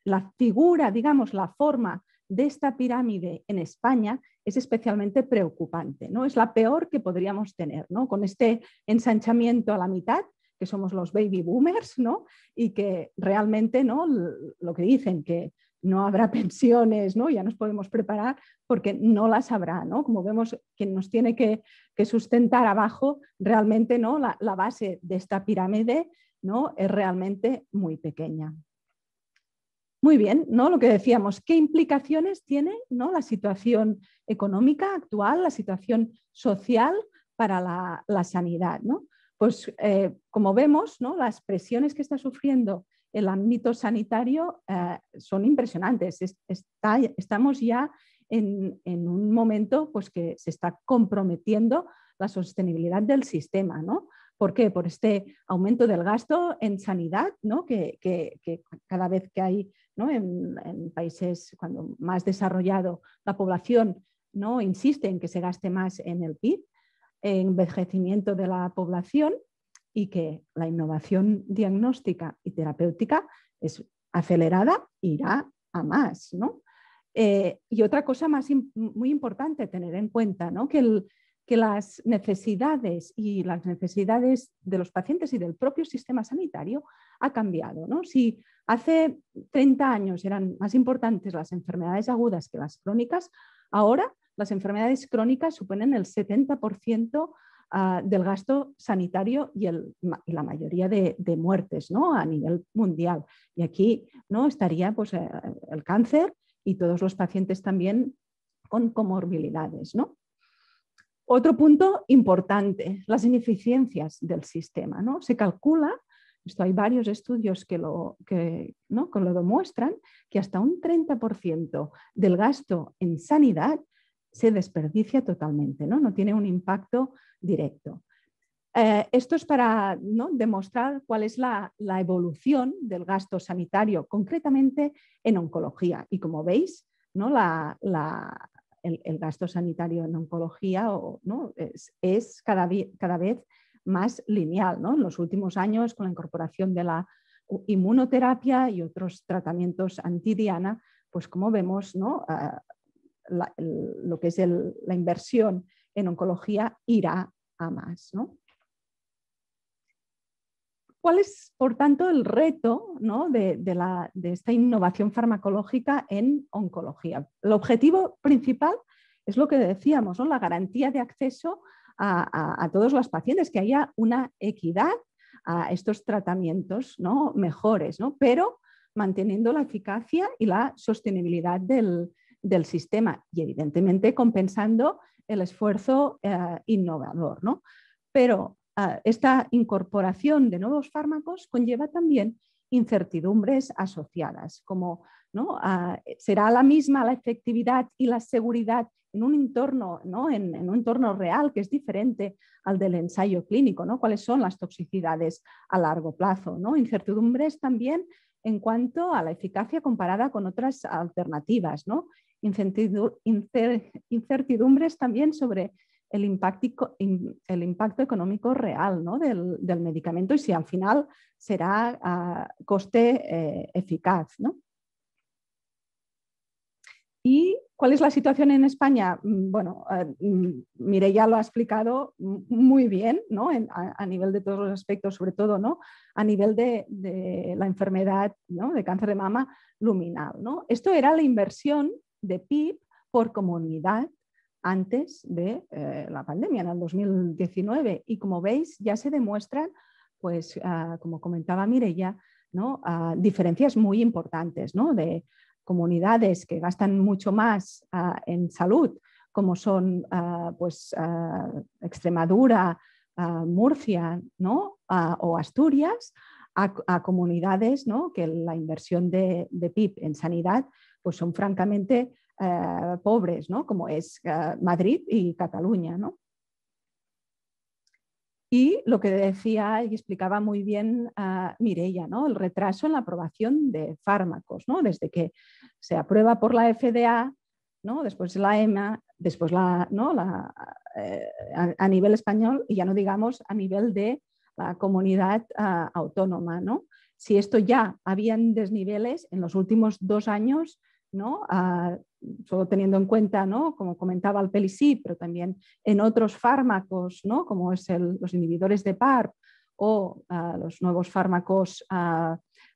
la figura, digamos, la forma de esta pirámide en España es especialmente preocupante, ¿no? Es la peor que podríamos tener, ¿no? Con este ensanchamiento a la mitad, que somos los baby boomers, ¿no? Y que realmente, ¿no? Lo que dicen, que no habrá pensiones, ¿no? Ya nos podemos preparar porque no las habrá, ¿no? Como vemos, quien nos tiene que sustentar abajo, realmente, ¿no? La base de esta pirámide, ¿no? Es realmente muy pequeña. Muy bien, ¿no? Lo que decíamos, ¿qué implicaciones tiene, ¿no? La situación económica actual, la situación social para la sanidad, ¿no? Pues como vemos, ¿no? Las presiones que está sufriendo el ámbito sanitario son impresionantes. Estamos ya en un momento pues, que se está comprometiendo la sostenibilidad del sistema, ¿no? ¿Por qué? Por este aumento del gasto en sanidad, ¿no? que cada vez que hay, ¿no? en países cuando más desarrollado la población, ¿no? insiste en que se gaste más en el PIB, envejecimiento de la población y que la innovación diagnóstica y terapéutica es acelerada, irá a más, ¿no? Y otra cosa muy importante tener en cuenta, ¿no? que las necesidades de los pacientes y del propio sistema sanitario ha cambiado, ¿no? Si hace 30 años eran más importantes las enfermedades agudas que las crónicas, ahora las enfermedades crónicas suponen el 70% del gasto sanitario y la mayoría de muertes, ¿no? A nivel mundial. Y aquí, ¿no? estaría pues, el cáncer y todos los pacientes también con comorbilidades, ¿no? Otro punto importante, las ineficiencias del sistema, ¿no? Se calcula, esto hay varios estudios que lo demuestran, que hasta un 30% del gasto en sanidad se desperdicia totalmente, ¿no? No tiene un impacto directo. Esto es para, ¿no?, demostrar cuál es la evolución del gasto sanitario, concretamente en oncología. Y como veis, ¿no?, el gasto sanitario en oncología, ¿no?, es cada vez más lineal, ¿no? En los últimos años, con la incorporación de la inmunoterapia y otros tratamientos antidiana, pues como vemos, ¿no?, lo que es la inversión en oncología irá a más, ¿no? ¿Cuál es, por tanto, el reto, ¿no?, de esta innovación farmacológica en oncología? El objetivo principal es lo que decíamos, ¿no?, la garantía de acceso a todos los pacientes, que haya una equidad a estos tratamientos, ¿no?, mejores, ¿no?, pero manteniendo la eficacia y la sostenibilidad del sistema y, evidentemente, compensando el esfuerzo innovador, ¿no? Pero esta incorporación de nuevos fármacos conlleva también incertidumbres asociadas, como, ¿no?, será la misma la efectividad y la seguridad en un entorno, ¿no?, en un entorno real que es diferente al del ensayo clínico, ¿no? ¿Cuáles son las toxicidades a largo plazo, ¿no? Incertidumbres también en cuanto a la eficacia comparada con otras alternativas, ¿no? Incertidumbres también sobre el impacto económico real, ¿no?, del medicamento y si al final será coste eficaz, ¿no? ¿Y cuál es la situación en España? Bueno, Mireia lo ha explicado muy bien, ¿no?, a nivel de todos los aspectos, sobre todo, ¿no?, a nivel de la enfermedad, ¿no?, de cáncer de mama luminal, ¿no? Esto era la inversión de PIB por comunidad antes de la pandemia, en el 2019. Y como veis, ya se demuestran, pues, como comentaba Mireia, ¿no?, diferencias muy importantes, ¿no?, de comunidades que gastan mucho más en salud, como son pues, Extremadura, Murcia, ¿no?, o Asturias, a comunidades, ¿no?, que la inversión de PIB en sanidad pues son francamente pobres, ¿no?, como es Madrid y Cataluña, ¿no? Y lo que decía y explicaba muy bien Mireia, ¿no?, el retraso en la aprobación de fármacos, ¿no?, desde que se aprueba por la FDA, ¿no?, después la EMA, después a nivel español y ya no digamos a nivel de la comunidad autónoma, ¿no? Si esto ya habían desniveles en los últimos 2 años, ¿no?, solo teniendo en cuenta, ¿no?, como comentaba el Pelicip, pero también en otros fármacos, ¿no?, como es los inhibidores de PARP o los nuevos fármacos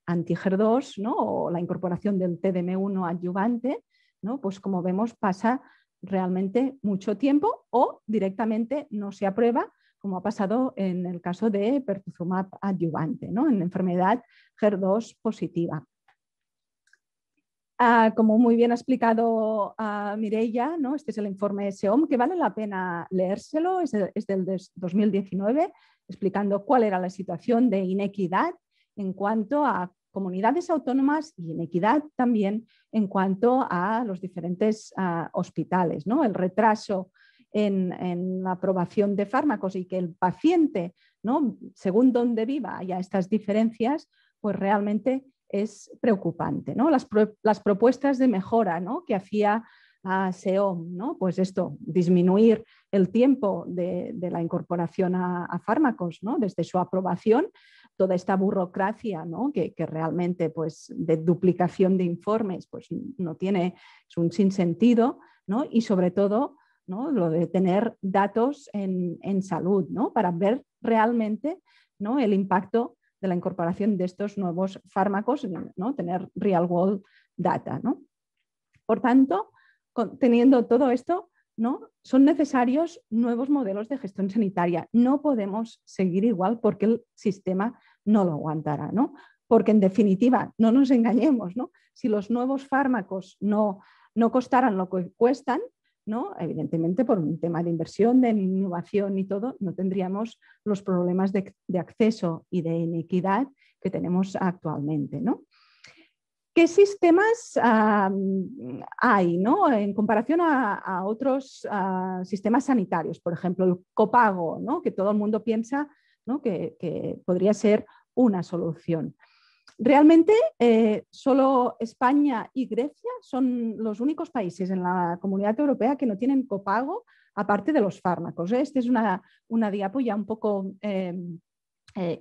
anti-HER2, ¿no?, o la incorporación del TDM1 adyuvante, ¿no?, pues como vemos pasa realmente mucho tiempo o directamente no se aprueba, como ha pasado en el caso de pertuzumab adyuvante, ¿no?, en enfermedad HER2 positiva. Como muy bien ha explicado Mireia, ¿no?, este es el informe SEOM, que vale la pena leérselo, es del 2019, explicando cuál era la situación de inequidad en cuanto a comunidades autónomas y inequidad también en cuanto a los diferentes hospitales, ¿no? El retraso en la aprobación de fármacos y que el paciente, ¿no?, según donde viva haya estas diferencias, pues realmente es preocupante, ¿no? Las propuestas de mejora, ¿no?, que hacía SEOM, ¿no?, pues esto, disminuir el tiempo de la incorporación a fármacos, ¿no?, desde su aprobación, toda esta burocracia, ¿no?, que realmente pues, de duplicación de informes pues, no tiene, es un sinsentido, ¿no?, y sobre todo, ¿no?, lo de tener datos en salud, ¿no?, para ver realmente, ¿no?, el impacto de la incorporación de estos nuevos fármacos, ¿no?, tener real world data, ¿no? Por tanto, teniendo todo esto, ¿no?, son necesarios nuevos modelos de gestión sanitaria. No podemos seguir igual porque el sistema no lo aguantará, ¿no? Porque en definitiva, no nos engañemos, ¿no?, si los nuevos fármacos no costaran lo que cuestan, ¿no?, evidentemente por un tema de inversión, de innovación y todo, no tendríamos los problemas de acceso y de inequidad que tenemos actualmente, ¿no? ¿Qué sistemas hay, ¿no? En comparación a otros sistemas sanitarios? Por ejemplo, el copago, ¿no? Que todo el mundo piensa, ¿no? que podría ser una solución. Realmente solo España y Grecia son los únicos países en la Comunidad Europea que no tienen copago, aparte de los fármacos. Esta es una diapo ya un poco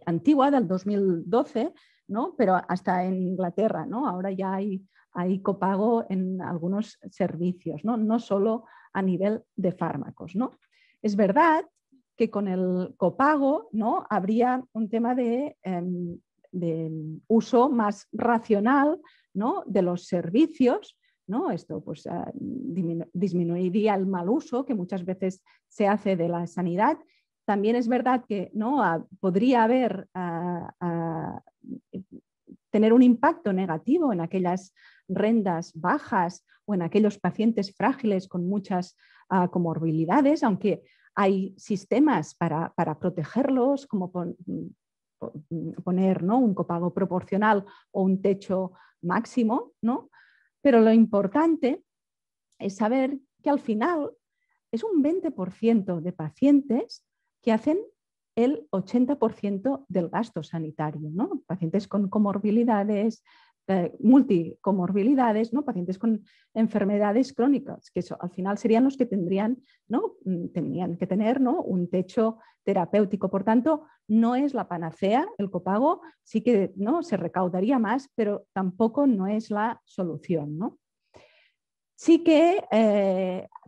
antigua, del 2012, ¿no? Pero hasta en Inglaterra, ¿no? Ahora ya hay copago en algunos servicios, ¿no? No solo a nivel de fármacos, ¿no? Es verdad que con el copago, ¿no? Habría un tema de uso más racional, ¿no? De los servicios, ¿no? Esto pues, disminuiría el mal uso que muchas veces se hace de la sanidad. También es verdad que, ¿no? Podría haber tener un impacto negativo en aquellas rentas bajas o en aquellos pacientes frágiles con muchas comorbilidades, aunque hay sistemas para protegerlos, como poner, ¿no? un copago proporcional o un techo máximo, ¿no? Pero lo importante es saber que al final es un 20% de pacientes que hacen el 80% del gasto sanitario, ¿no? Pacientes con comorbilidades, multicomorbilidades, ¿no? Pacientes con enfermedades crónicas, que eso, al final serían los que tendrían que tener, ¿no? un techo terapéutico. Por tanto, no es la panacea el copago, sí que, ¿no? se recaudaría más, pero tampoco no es la solución, ¿no? Sí que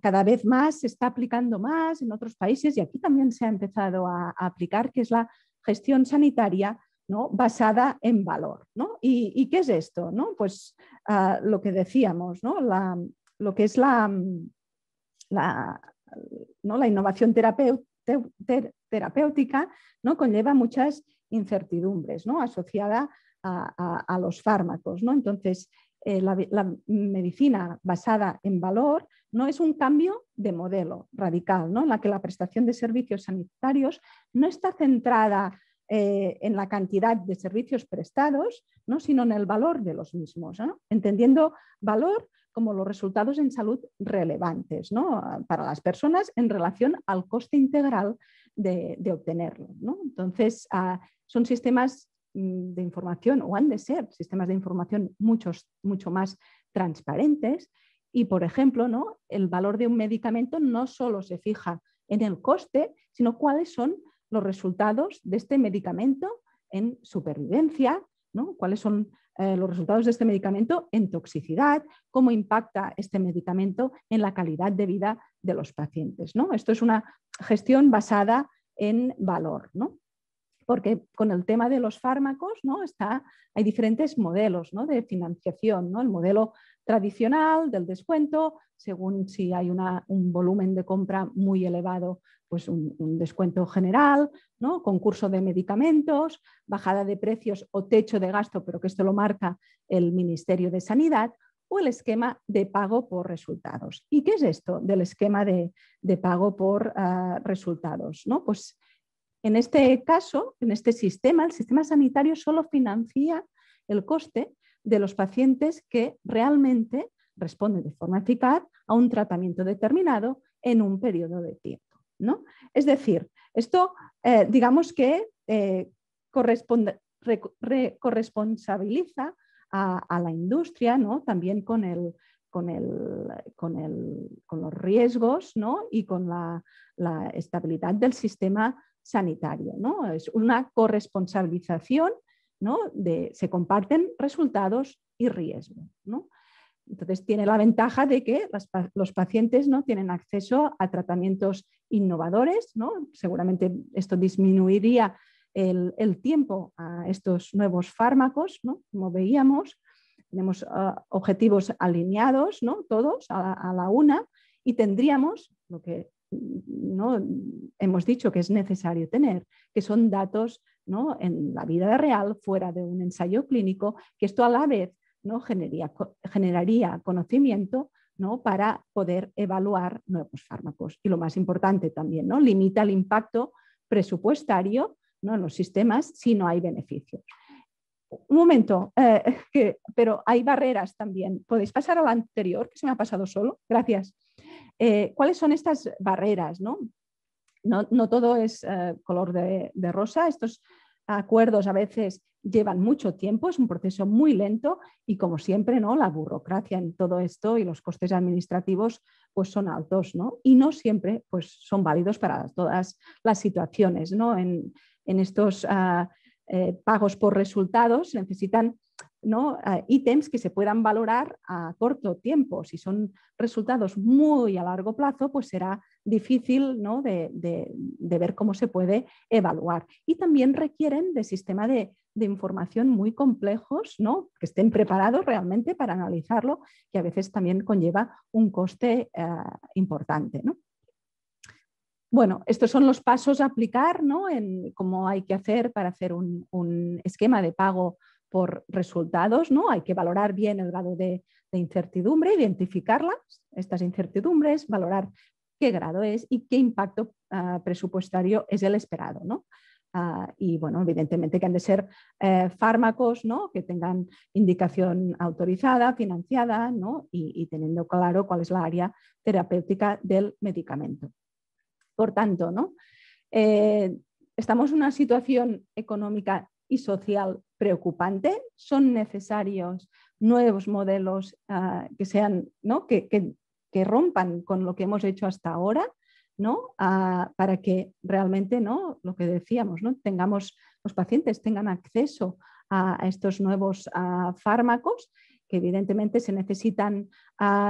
cada vez más se está aplicando más en otros países y aquí también se ha empezado a aplicar, que es la gestión sanitaria, ¿no? basada en valor, ¿no? ¿Y qué es esto? ¿no? Pues lo que decíamos, ¿no? Lo que es la innovación terapéutica, ¿no? conlleva muchas incertidumbres, ¿no? asociada a los fármacos, ¿no? Entonces, la medicina basada en valor no es un cambio de modelo radical, ¿no? en la que la prestación de servicios sanitarios no está centrada en la cantidad de servicios prestados, ¿no? sino en el valor de los mismos, ¿no? entendiendo valor como los resultados en salud relevantes, ¿no? para las personas en relación al coste integral de obtenerlo, ¿no? Entonces, son sistemas de información, o han de ser sistemas de información mucho más transparentes y, por ejemplo, ¿no? el valor de un medicamento no solo se fija en el coste, sino cuáles son los resultados de este medicamento en supervivencia, ¿no? cuáles son los resultados de este medicamento en toxicidad, cómo impacta este medicamento en la calidad de vida de los pacientes, ¿no? Esto es una gestión basada en valor, ¿no? Porque con el tema de los fármacos, ¿no? hay diferentes modelos, ¿no? de financiación, ¿no? El modelo tradicional del descuento, según si hay un volumen de compra muy elevado, pues un descuento general, ¿no? concurso de medicamentos, bajada de precios o techo de gasto, pero que esto lo marca el Ministerio de Sanidad, o el esquema de pago por resultados. ¿Y qué es esto del esquema de pago por resultados? ¿no? Pues en este caso, en este sistema, el sistema sanitario solo financia el coste de los pacientes que realmente responden de forma eficaz a un tratamiento determinado en un periodo de tiempo, ¿no? Es decir, esto digamos que corresponsabiliza a la industria, ¿no? también con los riesgos, ¿no? y con la estabilidad del sistema sanitario, ¿no? Es una corresponsabilización, ¿no? se comparten resultados y riesgo, ¿no? Entonces tiene la ventaja de que los pacientes, ¿no? tienen acceso a tratamientos innovadores, ¿no? Seguramente esto disminuiría el tiempo a estos nuevos fármacos, ¿no? Como veíamos, tenemos objetivos alineados, ¿no? todos a la una, y tendríamos lo que ¿no? hemos dicho que es necesario tener, que son datos, ¿no? en la vida real, fuera de un ensayo clínico, que esto a la vez, ¿no? generaría conocimiento, ¿no? para poder evaluar nuevos fármacos. Y lo más importante también, ¿no? limita el impacto presupuestario, ¿no? en los sistemas si no hay beneficios. Un momento, pero hay barreras también. ¿Podéis pasar a la anterior, que se me ha pasado solo? Gracias. ¿Cuáles son estas barreras, no? No todo es color de rosa. Estos acuerdos a veces llevan mucho tiempo, es un proceso muy lento y, como siempre, ¿no? La burocracia en todo esto y los costes administrativos pues son altos, ¿no? Y no siempre pues, son válidos para todas las situaciones, ¿no? En estos pagos por resultados se necesitan, ¿no? Ítems que se puedan valorar a corto tiempo. Si son resultados muy a largo plazo, pues será difícil, ¿no? de ver cómo se puede evaluar. Y también requieren de sistemas de información muy complejos, ¿no? Que estén preparados realmente para analizarlo, que a veces también conlleva un coste importante, ¿no? Bueno, estos son los pasos a aplicar, ¿no? En cómo hay que hacer para hacer un esquema de pago por resultados, ¿no? Hay que valorar bien el grado de incertidumbre, identificarlas, estas incertidumbres, valorar qué grado es y qué impacto presupuestario es el esperado, ¿no? Y bueno, evidentemente que han de ser fármacos, ¿no? Que tengan indicación autorizada, financiada, ¿no? Y teniendo claro cuál es la área terapéutica del medicamento. Por tanto, ¿no? Estamos en una situación económica y social preocupante. Son necesarios nuevos modelos que sean, ¿no? que rompan con lo que hemos hecho hasta ahora, ¿no? Para que realmente, ¿no? Lo que decíamos, ¿no? Los pacientes tengan acceso a estos nuevos fármacos, que evidentemente se necesitan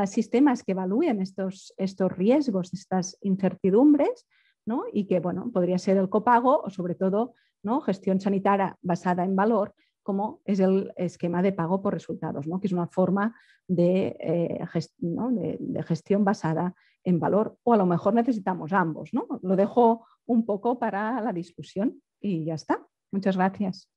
sistemas que evalúen estos riesgos, estas incertidumbres, ¿no? Y que, bueno, podría ser el copago o, sobre todo, ¿no? Gestión sanitaria basada en valor, como es el esquema de pago por resultados, ¿no? Que es una forma de gestión basada en valor, o a lo mejor necesitamos ambos, ¿no? Lo dejo un poco para la discusión y ya está. Muchas gracias.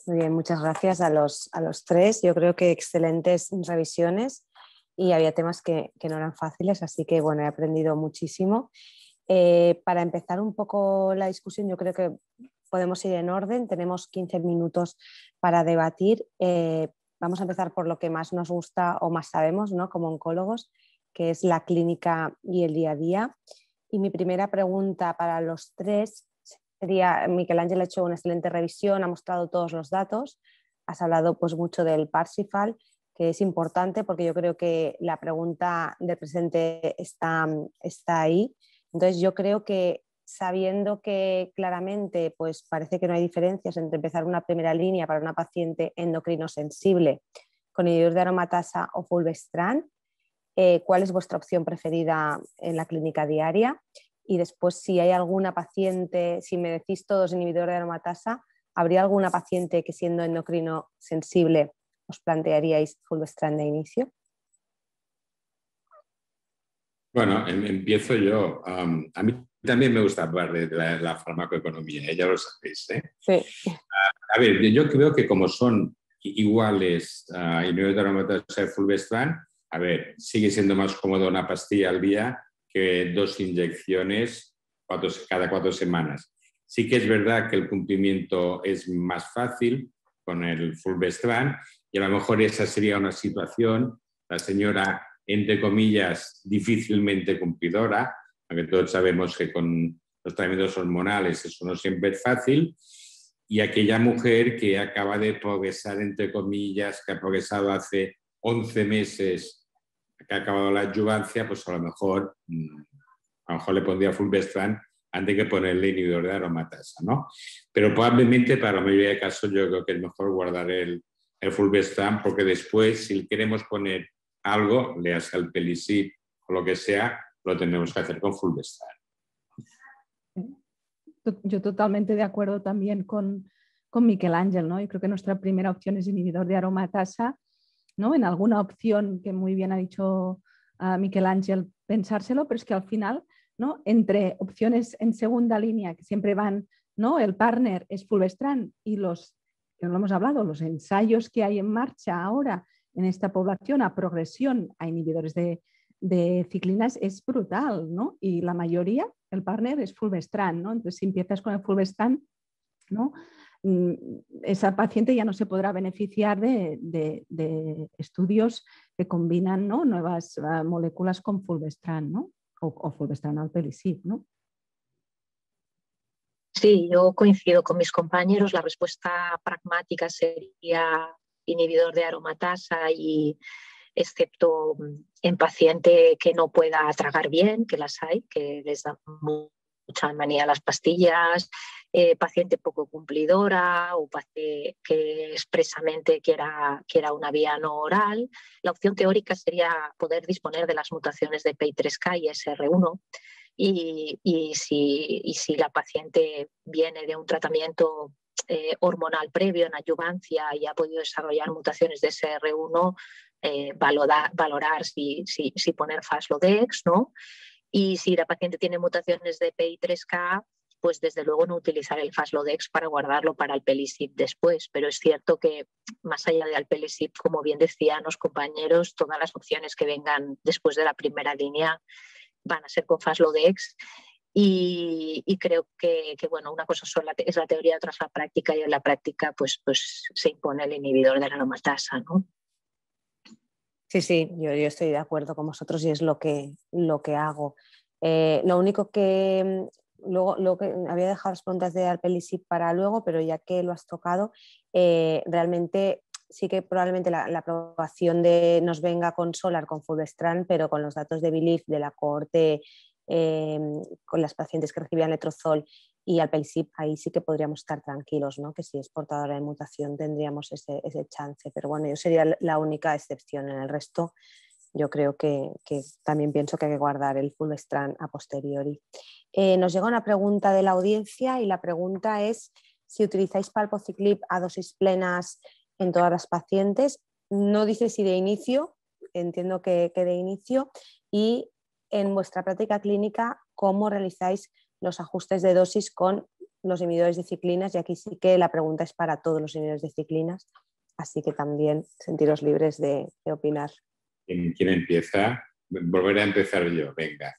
Muy bien, muchas gracias a los tres. Yo creo que excelentes revisiones y había temas que no eran fáciles, así que bueno, he aprendido muchísimo. Para empezar un poco la discusión, yo creo que podemos ir en orden. Tenemos 15 minutos para debatir. Vamos a empezar por lo que más nos gusta o más sabemos, ¿no? Como oncólogos, que es la clínica y el día a día. Y mi primera pregunta para los tres sería: Miquel Ángel ha hecho una excelente revisión, ha mostrado todos los datos, has hablado pues mucho del Parsifal, que es importante porque yo creo que la pregunta del presente está ahí. Entonces yo creo que, sabiendo que claramente pues parece que no hay diferencias entre empezar una primera línea para una paciente endocrino sensible con inhibidor de aromatasa o fulvestrant, ¿cuál es vuestra opción preferida en la clínica diaria? Y después, si hay alguna paciente, si me decís todos inhibidor de aromatasa, ¿habría alguna paciente que, siendo endocrino sensible, os plantearíais fulvestrant de inicio? Bueno, empiezo yo. A mí también me gusta hablar de la farmacoeconomía, ya lo sabéis, ¿eh? Sí. A ver, yo creo que como son iguales inhibidor de aromatasa y fulvestrant, a ver, sigue siendo más cómodo una pastilla al día que 2 inyecciones cada 4 semanas. Sí que es verdad que el cumplimiento es más fácil con el fulvestrant y a lo mejor esa sería una situación, la señora, entre comillas, difícilmente cumplidora, aunque todos sabemos que con los tratamientos hormonales eso no siempre es fácil, y aquella mujer que acaba de progresar, entre comillas, que ha progresado hace 11 meses, que ha acabado la adyuvancia, pues a lo mejor le pondría fulvestrant antes que ponerle inhibidor de aromatasa, ¿no? Pero probablemente para la mayoría de casos yo creo que es mejor guardar el fulvestrant, porque después, si queremos poner algo, le hace el Pelicit o lo que sea, lo tenemos que hacer con fulvestrant. Yo totalmente de acuerdo también con Miquel Ángel, ¿no? Yo creo que nuestra primera opción es inhibidor de aromatasa, ¿no? En alguna opción que muy bien ha dicho Miquel Ángel, pensárselo, pero es que al final, ¿no? Entre opciones en segunda línea que siempre van, ¿no? El partner es fulvestrant y los, que no lo hemos hablado, los ensayos que hay en marcha ahora en esta población a progresión a inhibidores de ciclinas es brutal, ¿no? Y la mayoría, el partner es fulvestrant, ¿no? Entonces, si empiezas con el fulvestrant, ¿no? Esa paciente ya no se podrá beneficiar de estudios que combinan, ¿no?, nuevas moléculas con fulvestrant, ¿no?, o fulvestrant alpelisib, ¿no? Sí, yo coincido con mis compañeros. La respuesta pragmática sería inhibidor de aromatasa, y excepto en paciente que no pueda tragar bien, que las hay, que les da mucha manía a las pastillas, paciente poco cumplidora o paciente que expresamente quiera una vía no oral. La opción teórica sería poder disponer de las mutaciones de PI3K y SR1, y si la paciente viene de un tratamiento hormonal previo en adyuvancia y ha podido desarrollar mutaciones de SR1, valorar si poner Faslodex, ¿no? Y si la paciente tiene mutaciones de PI3K, pues desde luego no utilizar el Faslodex para guardarlo para alpelisib después. Pero es cierto que más allá de alpelisib, como bien decían los compañeros, todas las opciones que vengan después de la primera línea van a ser con Faslodex. Y creo que bueno, una cosa es la teoría, otra es la práctica, y en la práctica pues se impone el inhibidor de la aromatasa, ¿no? Sí, yo estoy de acuerdo con vosotros y es lo que hago. Lo único que luego que había dejado las preguntas de alpelisib para luego, pero ya que lo has tocado, realmente sí que probablemente la aprobación nos venga con Solar, con fulvestrant, pero con los datos de BELIEF de la cohorte, con las pacientes que recibían letrozol y alpelisib, ahí sí que podríamos estar tranquilos, ¿no? Que si es portadora de mutación tendríamos ese chance, pero bueno, yo sería la única excepción. En el resto yo creo que también pienso que hay que guardar el fulvestrant a posteriori. Nos llega una pregunta de la audiencia y la pregunta es si utilizáis palbociclib a dosis plenas en todas las pacientes. No dice si de inicio, entiendo que de inicio, y en vuestra práctica clínica, ¿cómo realizáis los ajustes de dosis con los inhibidores de ciclinas? Y aquí sí que la pregunta es para todos los inhibidores de ciclinas, así que también sentiros libres de opinar. ¿Quién empieza? Volveré a empezar yo, venga.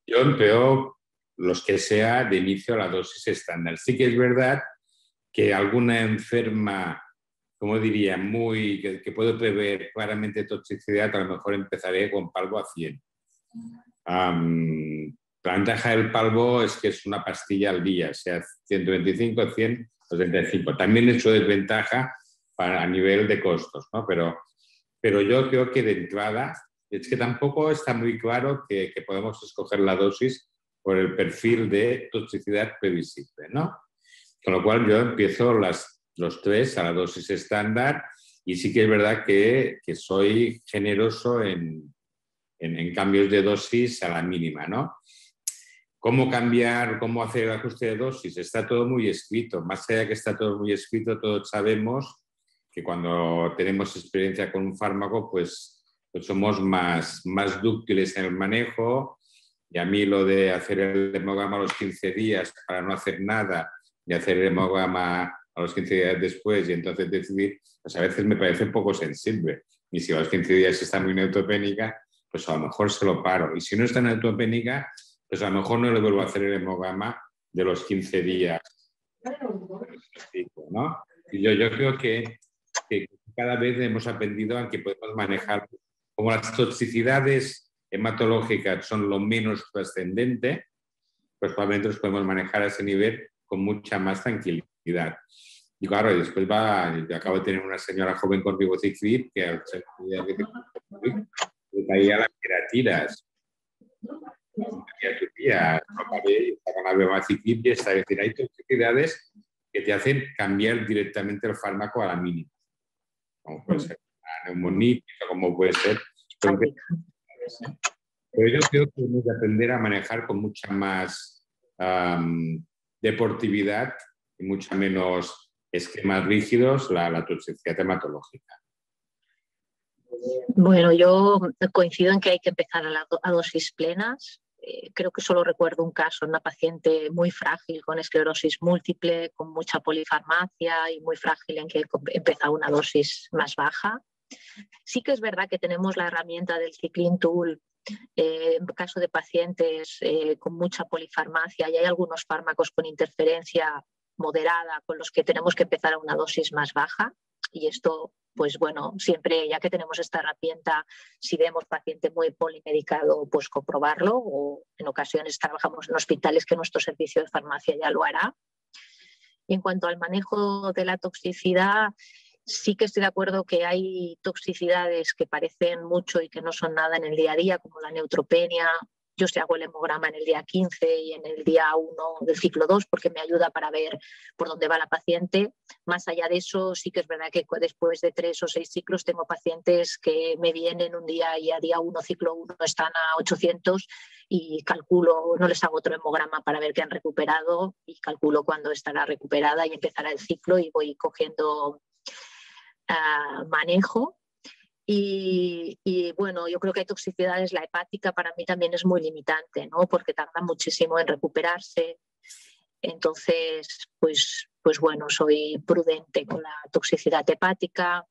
Yo empleo los que sea de inicio a la dosis estándar. Sí que es verdad que alguna enferma, como diría, que puedo prever claramente toxicidad, a lo mejor empezaré con palbo a 100. La ventaja del palbo es que es una pastilla al día, sea 125, 100 o 75. También es su desventaja a nivel de costos, ¿no? Pero yo creo que de entrada es que tampoco está muy claro que podemos escoger la dosis por el perfil de toxicidad previsible, ¿no? Con lo cual yo empiezo los 3 a la dosis estándar, y sí que es verdad que soy generoso en cambios de dosis a la mínima, ¿no? ¿Cómo cambiar, cómo hacer el ajuste de dosis? Está todo muy escrito. Más allá de que está todo muy escrito, todos sabemos que cuando tenemos experiencia con un fármaco, pues somos más dúctiles en el manejo, y a mí lo de hacer el hemograma a los 15 días para no hacer nada y hacer el hemograma a los 15 días después y entonces decidir, pues a veces me parece un poco sensible. Y si a los 15 días está muy neutropénica, pues a lo mejor se lo paro. Y si no está neutropénica, pues a lo mejor no le vuelvo a hacer el hemograma de los 15 días, ¿no? Y yo creo que cada vez hemos aprendido a que podemos manejar, como las toxicidades hematológicas son lo menos trascendente, pues probablemente los podemos manejar a ese nivel con mucha más tranquilidad. Y claro, después yo acabo de tener una señora joven con ribociclib que al ser le caía las queratinas. Con la ribociclib, es decir, hay toxicidades que te hacen cambiar directamente el fármaco a la mínima, como puede ser una neumonitis, como puede ser. Pero yo creo que tenemos que aprender a manejar con mucha más deportividad y mucha menos esquemas rígidos la toxicidad hematológica. Bueno, yo coincido en que hay que empezar a dosis plenas. Creo que solo recuerdo un caso en una paciente muy frágil con esclerosis múltiple, con mucha polifarmacia y muy frágil, en que empezó una dosis más baja. Sí que es verdad que tenemos la herramienta del Cyclin Tool en caso de pacientes con mucha polifarmacia, y hay algunos fármacos con interferencia moderada con los que tenemos que empezar a una dosis más baja. Y esto, pues bueno, siempre, ya que tenemos esta herramienta, si vemos paciente muy polimedicado, pues comprobarlo, o en ocasiones trabajamos en hospitales que nuestro servicio de farmacia ya lo hará. Y en cuanto al manejo de la toxicidad, sí que estoy de acuerdo que hay toxicidades que parecen mucho y que no son nada en el día a día, como la neutropenia. Yo sí hago el hemograma en el día 15 y en el día 1 del ciclo 2 porque me ayuda para ver por dónde va la paciente. Más allá de eso, sí que es verdad que después de 3 o 6 ciclos tengo pacientes que me vienen un día y a día 1, ciclo 1, están a 800 y calculo, no les hago otro hemograma para ver que han recuperado y calculo cuándo estará recuperada y empezará el ciclo y voy cogiendo manejo. Y bueno, yo creo que hay toxicidades, la hepática para mí también es muy limitante, ¿no? Porque tarda muchísimo en recuperarse. Entonces, pues bueno, soy prudente con la toxicidad hepática.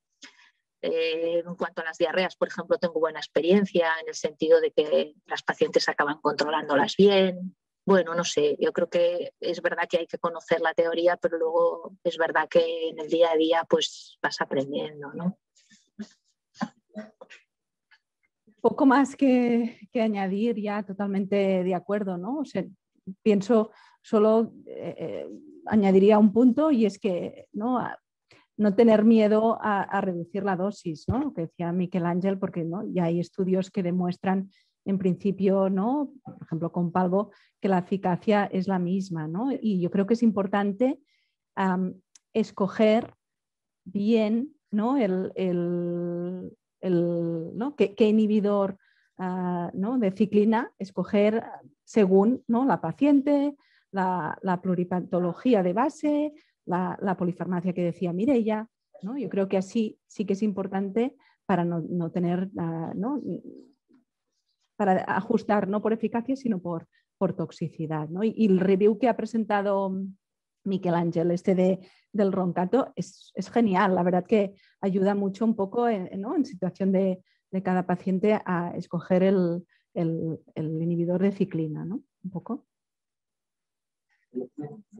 En cuanto a las diarreas, por ejemplo, tengo buena experiencia en el sentido de que las pacientes acaban controlándolas bien. Bueno, no sé, yo creo que es verdad que hay que conocer la teoría, pero luego es verdad que en el día a día pues vas aprendiendo, ¿no? Poco más que añadir, ya totalmente de acuerdo, ¿no? O sea, pienso, solo añadiría un punto y es que no tener miedo a reducir la dosis, ¿no? Lo que decía Miquel Ángel, porque ¿no? ya hay estudios que demuestran en principio, ¿no? Por ejemplo, con Palbo, que la eficacia es la misma, ¿no? Y yo creo que es importante escoger bien, ¿no? ¿no? ¿Qué inhibidor ¿no? de ciclina escoger según, ¿no? la paciente, la pluripatología de base, la polifarmacia que decía Mireia, ¿no? Yo creo que así sí que es importante para no tener, ¿no? para ajustar no por eficacia, sino por toxicidad, ¿no? Y el review que ha presentado Miquel Ángel, del Roncato, es genial. La verdad que ayuda mucho un poco en situación de cada paciente a escoger el inhibidor de ciclina, ¿no? Un poco.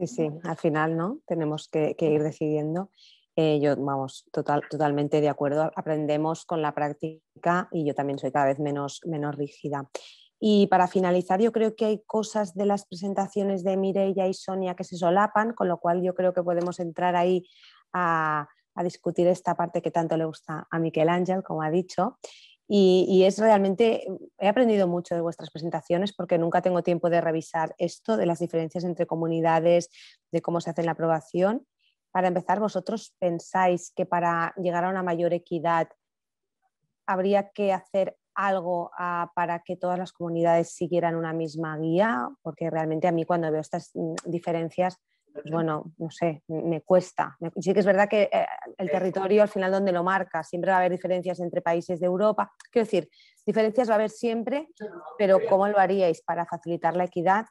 Sí, al final, ¿no? Tenemos que ir decidiendo. Yo, vamos, totalmente de acuerdo. Aprendemos con la práctica y yo también soy cada vez menos rígida. Y para finalizar, yo creo que hay cosas de las presentaciones de Mireia y Sonia que se solapan, con lo cual yo creo que podemos entrar ahí a discutir esta parte que tanto le gusta a Miquel Ángel, como ha dicho. Y es realmente, he aprendido mucho de vuestras presentaciones porque nunca tengo tiempo de revisar esto, de las diferencias entre comunidades, de cómo se hace la aprobación. Para empezar, ¿vosotros pensáis que para llegar a una mayor equidad habría que hacer algo para que todas las comunidades siguieran una misma guía? Porque realmente a mí cuando veo estas diferencias, pues bueno, no sé, me cuesta. Sí que es verdad que el territorio al final donde lo marca, siempre va a haber diferencias entre países de Europa. Quiero decir, diferencias va a haber siempre, pero ¿cómo lo haríais para facilitar la equidad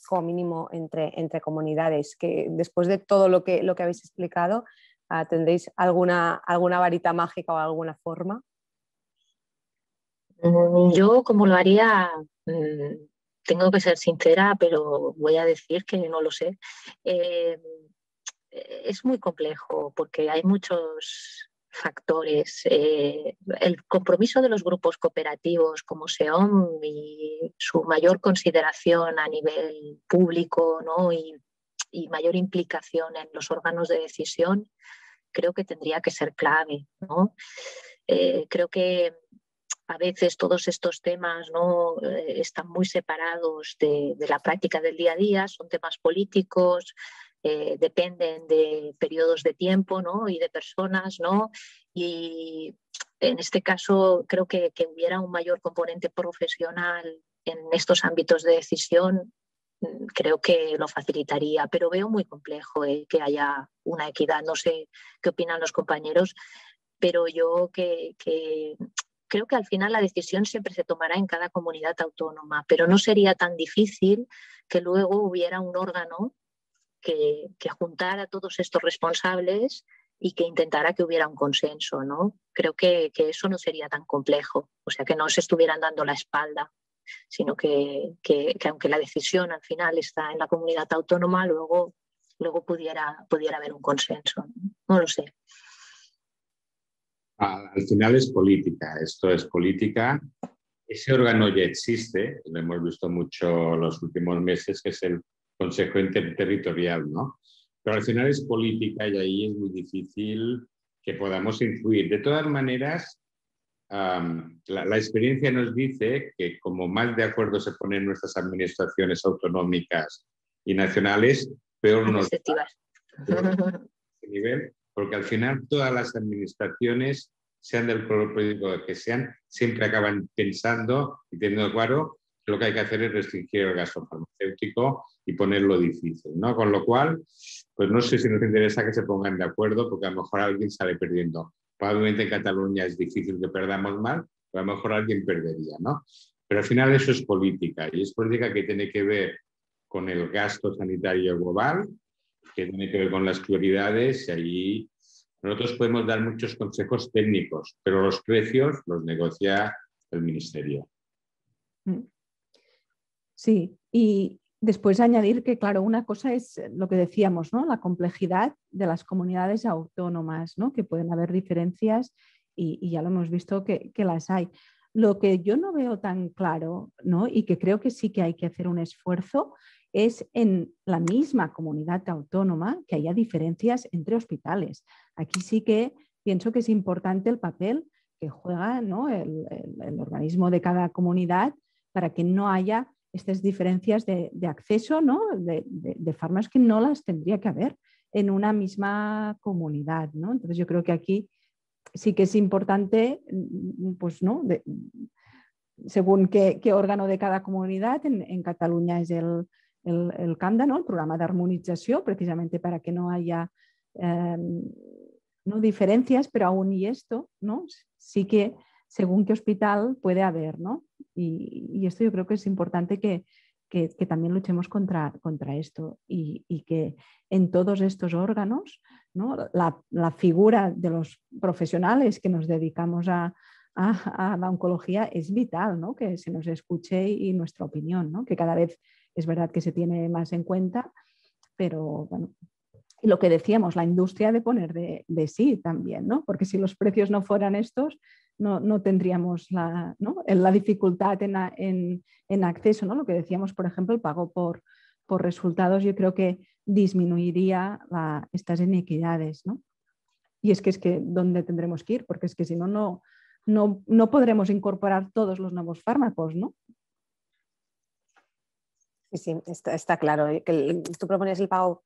como mínimo entre comunidades? Que después de todo lo que habéis explicado, ¿tendréis alguna varita mágica o alguna forma? Yo, como lo haría, tengo que ser sincera, pero voy a decir que no lo sé. Es muy complejo porque hay muchos factores. El compromiso de los grupos cooperativos como SEOM y su mayor consideración a nivel público, ¿no? y mayor implicación en los órganos de decisión, creo que tendría que ser clave, ¿no? Creo que a veces todos estos temas, ¿no? Están muy separados de la práctica del día a día, son temas políticos, dependen de periodos de tiempo, ¿no? y de personas, ¿no? Y en este caso creo que hubiera un mayor componente profesional en estos ámbitos de decisión, creo que lo facilitaría, pero veo muy complejo que haya una equidad. No sé qué opinan los compañeros, pero yo creo que al final la decisión siempre se tomará en cada comunidad autónoma, pero no sería tan difícil que luego hubiera un órgano que juntara a todos estos responsables y que intentara que hubiera un consenso, ¿no? Creo que eso no sería tan complejo, o sea, que no se estuvieran dando la espalda, sino que aunque la decisión al final está en la comunidad autónoma, luego luego pudiera haber un consenso. No lo sé. Al final es política, esto es política. Ese órgano ya existe, lo hemos visto mucho los últimos meses, que es el Consejo Interterritorial, ¿no? Pero al final es política y ahí es muy difícil que podamos influir. De todas maneras, la experiencia nos dice que como más de acuerdo se ponen nuestras administraciones autonómicas y nacionales, peor nos va este nivel, porque al final todas las administraciones, sean del color político que sean, siempre acaban pensando y teniendo claro que lo que hay que hacer es restringir el gasto farmacéutico y ponerlo difícil, ¿no? Con lo cual, pues no sé si nos interesa que se pongan de acuerdo, porque a lo mejor alguien sale perdiendo. Probablemente en Cataluña es difícil que perdamos mal, pero a lo mejor alguien perdería, ¿no? Pero al final eso es política, y es política que tiene que ver con el gasto sanitario global, que tiene que ver con las prioridades, y allí nosotros podemos dar muchos consejos técnicos, pero los precios los negocia el Ministerio. Sí, y después añadir que, claro, una cosa es lo que decíamos, ¿no? La complejidad de las comunidades autónomas, ¿no? Que pueden haber diferencias y ya lo hemos visto que las hay. Lo que yo no veo tan claro, ¿no? Y que creo que sí que hay que hacer un esfuerzo es en la misma comunidad autónoma que haya diferencias entre hospitales. Aquí sí que pienso que es importante el papel que juega, ¿no? el organismo de cada comunidad para que no haya estas diferencias de acceso, ¿no? de fármacos que no las tendría que haber en una misma comunidad, ¿no? Entonces yo creo que aquí sí que es importante, pues, ¿no? Según qué órgano de cada comunidad, en Cataluña es el CAMDA, ¿no? El programa de armonització, precisamente para que no haya no diferencias, pero aún y esto, ¿no? Sí que según qué hospital puede haber, ¿no? Y esto yo creo que es importante que también luchemos contra esto y que en todos estos órganos, ¿no? la figura de los profesionales que nos dedicamos a la oncología es vital, ¿no? Que se nos escuche y nuestra opinión, ¿no? Que cada vez es verdad que se tiene más en cuenta, pero bueno, y lo que decíamos, la industria de poner de sí también, ¿no? Porque si los precios no fueran estos, no tendríamos la dificultad en acceso, ¿no? Lo que decíamos, por ejemplo, el pago por resultados, yo creo que disminuiría estas inequidades, ¿no? Y es que ¿dónde tendremos que ir? Porque es que si no podremos incorporar todos los nuevos fármacos, ¿no? Sí, está claro. Tú proponías el pago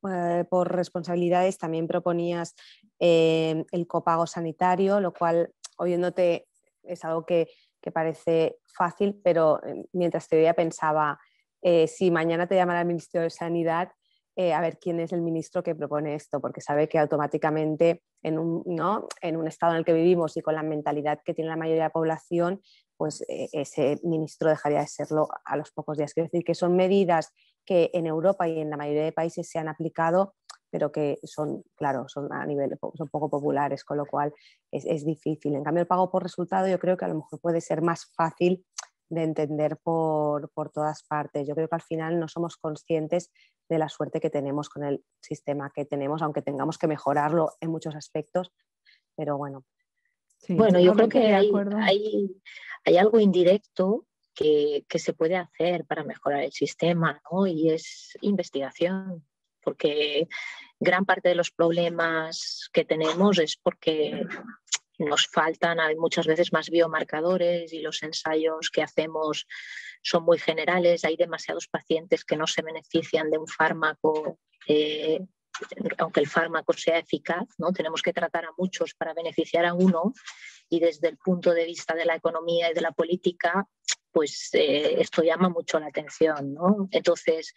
por responsabilidades, también proponías el copago sanitario, lo cual, oyéndote, es algo que parece fácil, pero mientras te veía pensaba, si mañana te llamara el Ministerio de Sanidad, a ver quién es el ministro que propone esto, porque sabe que automáticamente en un estado en el que vivimos y con la mentalidad que tiene la mayoría de la población, pues ese ministro dejaría de serlo a los pocos días. Quiero decir que son medidas que en Europa y en la mayoría de países se han aplicado, pero que son son poco populares, con lo cual es difícil. En cambio, el pago por resultado yo creo que a lo mejor puede ser más fácil de entender por todas partes. Yo creo que al final no somos conscientes de la suerte que tenemos con el sistema que tenemos, aunque tengamos que mejorarlo en muchos aspectos, pero bueno. Sí, bueno, yo creo que hay algo indirecto que se puede hacer para mejorar el sistema, ¿no? Y es investigación, porque gran parte de los problemas que tenemos es porque nos faltan muchas veces más biomarcadores y los ensayos que hacemos son muy generales. Hay demasiados pacientes que no se benefician de un fármaco, aunque el fármaco sea eficaz, ¿no? Tenemos que tratar a muchos para beneficiar a uno y desde el punto de vista de la economía y de la política, pues esto llama mucho la atención, ¿no? Entonces,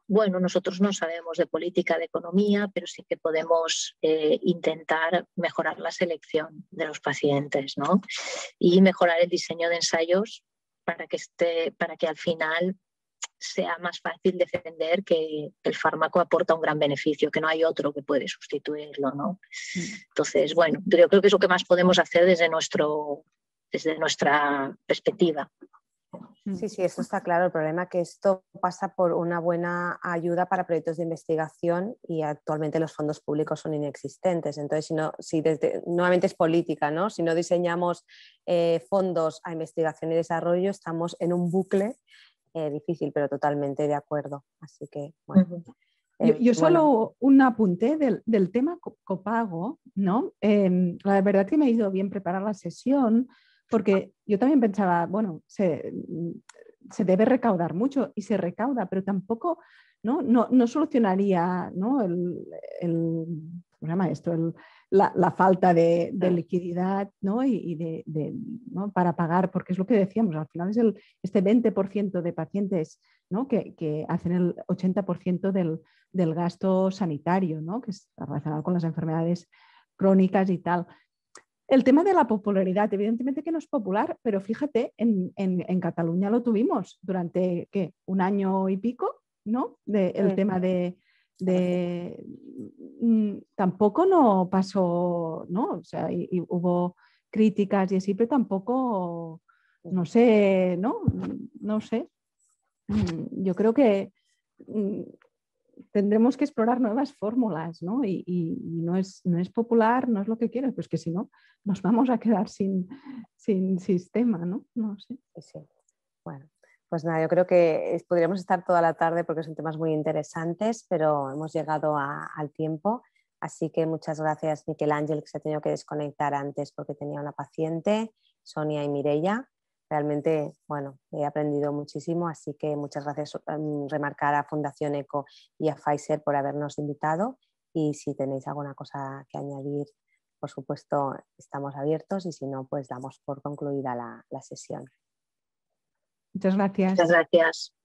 bueno, nosotros no sabemos de política, de economía, pero sí que podemos intentar mejorar la selección de los pacientes, ¿no? Y mejorar el diseño de ensayos para que al final sea más fácil defender que el fármaco aporta un gran beneficio, que no hay otro que puede sustituirlo, ¿no? Entonces, bueno, yo creo que es lo que más podemos hacer desde nuestra perspectiva. Sí, sí, eso está claro. El problema es que esto pasa por una buena ayuda para proyectos de investigación y actualmente los fondos públicos son inexistentes. Entonces, nuevamente es política, ¿no? Si no diseñamos fondos a investigación y desarrollo, estamos en un bucle difícil, pero totalmente de acuerdo. Así que, bueno. Yo solo un apunte del tema copago, ¿no? La verdad que me ha ido bien preparar la sesión, porque yo también pensaba, bueno, se debe recaudar mucho y se recauda, pero tampoco no solucionaría, ¿no? ¿cómo se llama esto? La falta de liquididad, ¿no? ¿no? Para pagar, porque es lo que decíamos, al final es este 20% de pacientes, ¿no? que hacen el 80% del gasto sanitario, ¿no? Que está relacionado con las enfermedades crónicas y tal. El tema de la popularidad, evidentemente que no es popular, pero fíjate, en Cataluña lo tuvimos durante ¿qué? Un año y pico, ¿no? El tema tampoco no pasó, ¿no? O sea, y hubo críticas y así, pero tampoco, no sé, ¿no? No sé. Yo creo que tendremos que explorar nuevas fórmulas, ¿no? Y no es popular, no es lo que quieren, pues que si no, nos vamos a quedar sin sistema, ¿no? No sé. Sí. Bueno, pues nada, yo creo que podríamos estar toda la tarde porque son temas muy interesantes, pero hemos llegado al tiempo. Así que muchas gracias, Miquel Ángel, que se ha tenido que desconectar antes porque tenía una paciente, Sonia y Mireia. Realmente, bueno, he aprendido muchísimo, así que muchas gracias. Remarcar a Fundación ECO y a Pfizer por habernos invitado, y si tenéis alguna cosa que añadir, por supuesto, estamos abiertos, y si no, pues damos por concluida la sesión. Muchas gracias. Muchas gracias.